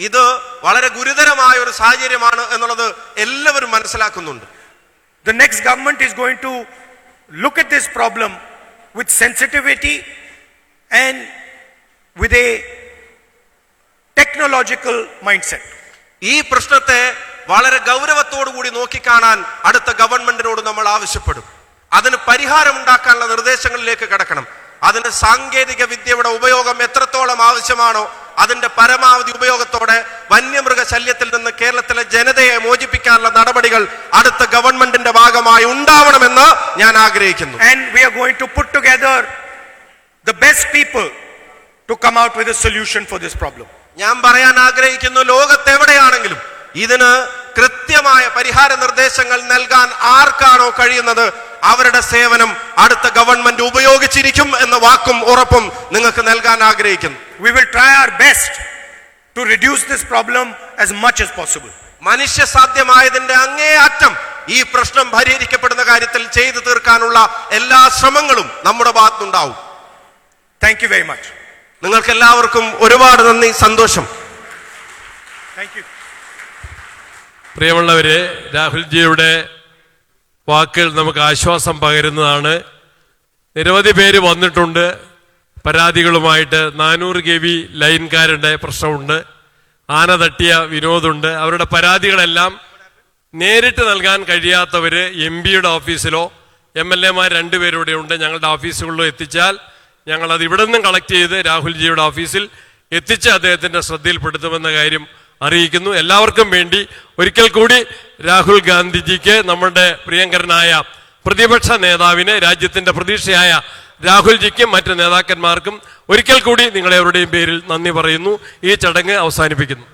ഇത് വളരെ ഗുരുതരമായ ഒരു സാഹചര്യമാണ് എന്നുള്ളത് എല്ലാവരും മനസ്സിലാക്കുന്നുണ്ട്. The next government is going to look at this problem with sensitivity and with a technological mindset. ഈ പ്രശ്നത്തെ വളരെ ഗൗരവത്തോടു കൂടി നോക്കിക്കാണാൻ അടുത്ത ഗവൺമെന്റിനോട് നമ്മൾ ആവശ്യപ്പെടും. അതിന് പരിഹാരം ഉണ്ടാക്കാനുള്ള നിർദ്ദേശങ്ങളിലേക്ക് കടക്കണം. അതിന് സാങ്കേതിക വിദ്യയുടെ ഉപയോഗം എത്രത്തോളം ആവശ്യമാണോ അതിന്റെ പരമാവധി ഉപയോഗത്തോടെ വന്യമൃഗ ശല്യത്തിൽ നിന്ന് കേരളത്തിലെ ജനതയെ മോചിപ്പിക്കാനുള്ള നടപടികൾ അടുത്ത ഗവൺമെന്റിന്റെ ഭാഗമായി ഉണ്ടാവണമെന്ന് ഞാൻ ആഗ്രഹിക്കുന്നു. And we are going to put together the best people to come out with a solution for this problem. ഞാൻ പറയാൻ ആഗ്രഹിക്കുന്നു, ലോകത്തെവിടെയാണെങ്കിലും ഇതിന് കൃത്യമായ പരിഹാര നിർദ്ദേശങ്ങൾ നൽകാൻ ആർക്കാണോ കഴിയുന്നത് അവരുടെ സേവനം അടുത്ത ഗവൺമെന്റ് ഉപയോഗിച്ചിരിക്കും എന്ന വാക്കും ഉറപ്പും നിങ്ങൾക്ക് നൽകാൻ ആഗ്രഹിക്കുന്നു. We will try our best to reduce this problem as much as possible. മനുഷ്യ സാധ്യമായതിന്റെ അങ്ങേ അറ്റം ഈ പ്രശ്നം പരിഹരിക്കപ്പെടുന്ന കാര്യത്തിൽ ചെയ്തു തീർക്കാനുള്ള എല്ലാ ശ്രമങ്ങളും നമ്മുടെ ഭാഗത്തുണ്ടാവും. Thank you very much. നിങ്ങൾക്ക് എല്ലാവർക്കും ഒരുപാട് നന്ദി, സന്തോഷം. Thank you. പ്രിയമുള്ളവരെ, രാഹുൽജിയുടെ വാക്കുകൾ നമുക്ക് ആശ്വാസം പകരുന്നതാണ്. നിരവധി പേര് വന്നിട്ടുണ്ട് പരാതികളുമായിട്ട്. 400 kV ലൈൻകാരുടെ പ്രശ്നമുണ്ട്, ആന തട്ടിയ വിനോദുണ്ട്. അവരുടെ പരാതികളെല്ലാം നേരിട്ട് നൽകാൻ കഴിയാത്തവർ MP-യുടെ ഓഫീസിലോ MLA-മാർ 2 പേരുടെ ഉണ്ട്, ഞങ്ങളുടെ ഓഫീസുകളിലോ എത്തിച്ചാൽ ഞങ്ങളത് ഇവിടെ നിന്നും കളക്ട് ചെയ്ത് രാഹുൽജിയുടെ ഓഫീസിൽ എത്തിച്ച് അദ്ദേഹത്തിൻ്റെ ശ്രദ്ധയിൽപ്പെടുത്തുമെന്ന കാര്യം അറിയിക്കുന്നു. എല്ലാവർക്കും വേണ്ടി ഒരിക്കൽ കൂടി രാഹുൽ ഗാന്ധിജിക്ക്, നമ്മുടെ പ്രിയങ്കരനായ പ്രതിപക്ഷ നേതാവിന്, രാജ്യത്തിൻ്റെ പ്രതീക്ഷയായ രാഹുൽജിക്കും മറ്റ് നേതാക്കന്മാർക്കും ഒരിക്കൽ കൂടി നിങ്ങളെവരുടെയും പേരിൽ നന്ദി പറയുന്നു. ഈ ചടങ്ങ് അവസാനിപ്പിക്കുന്നു.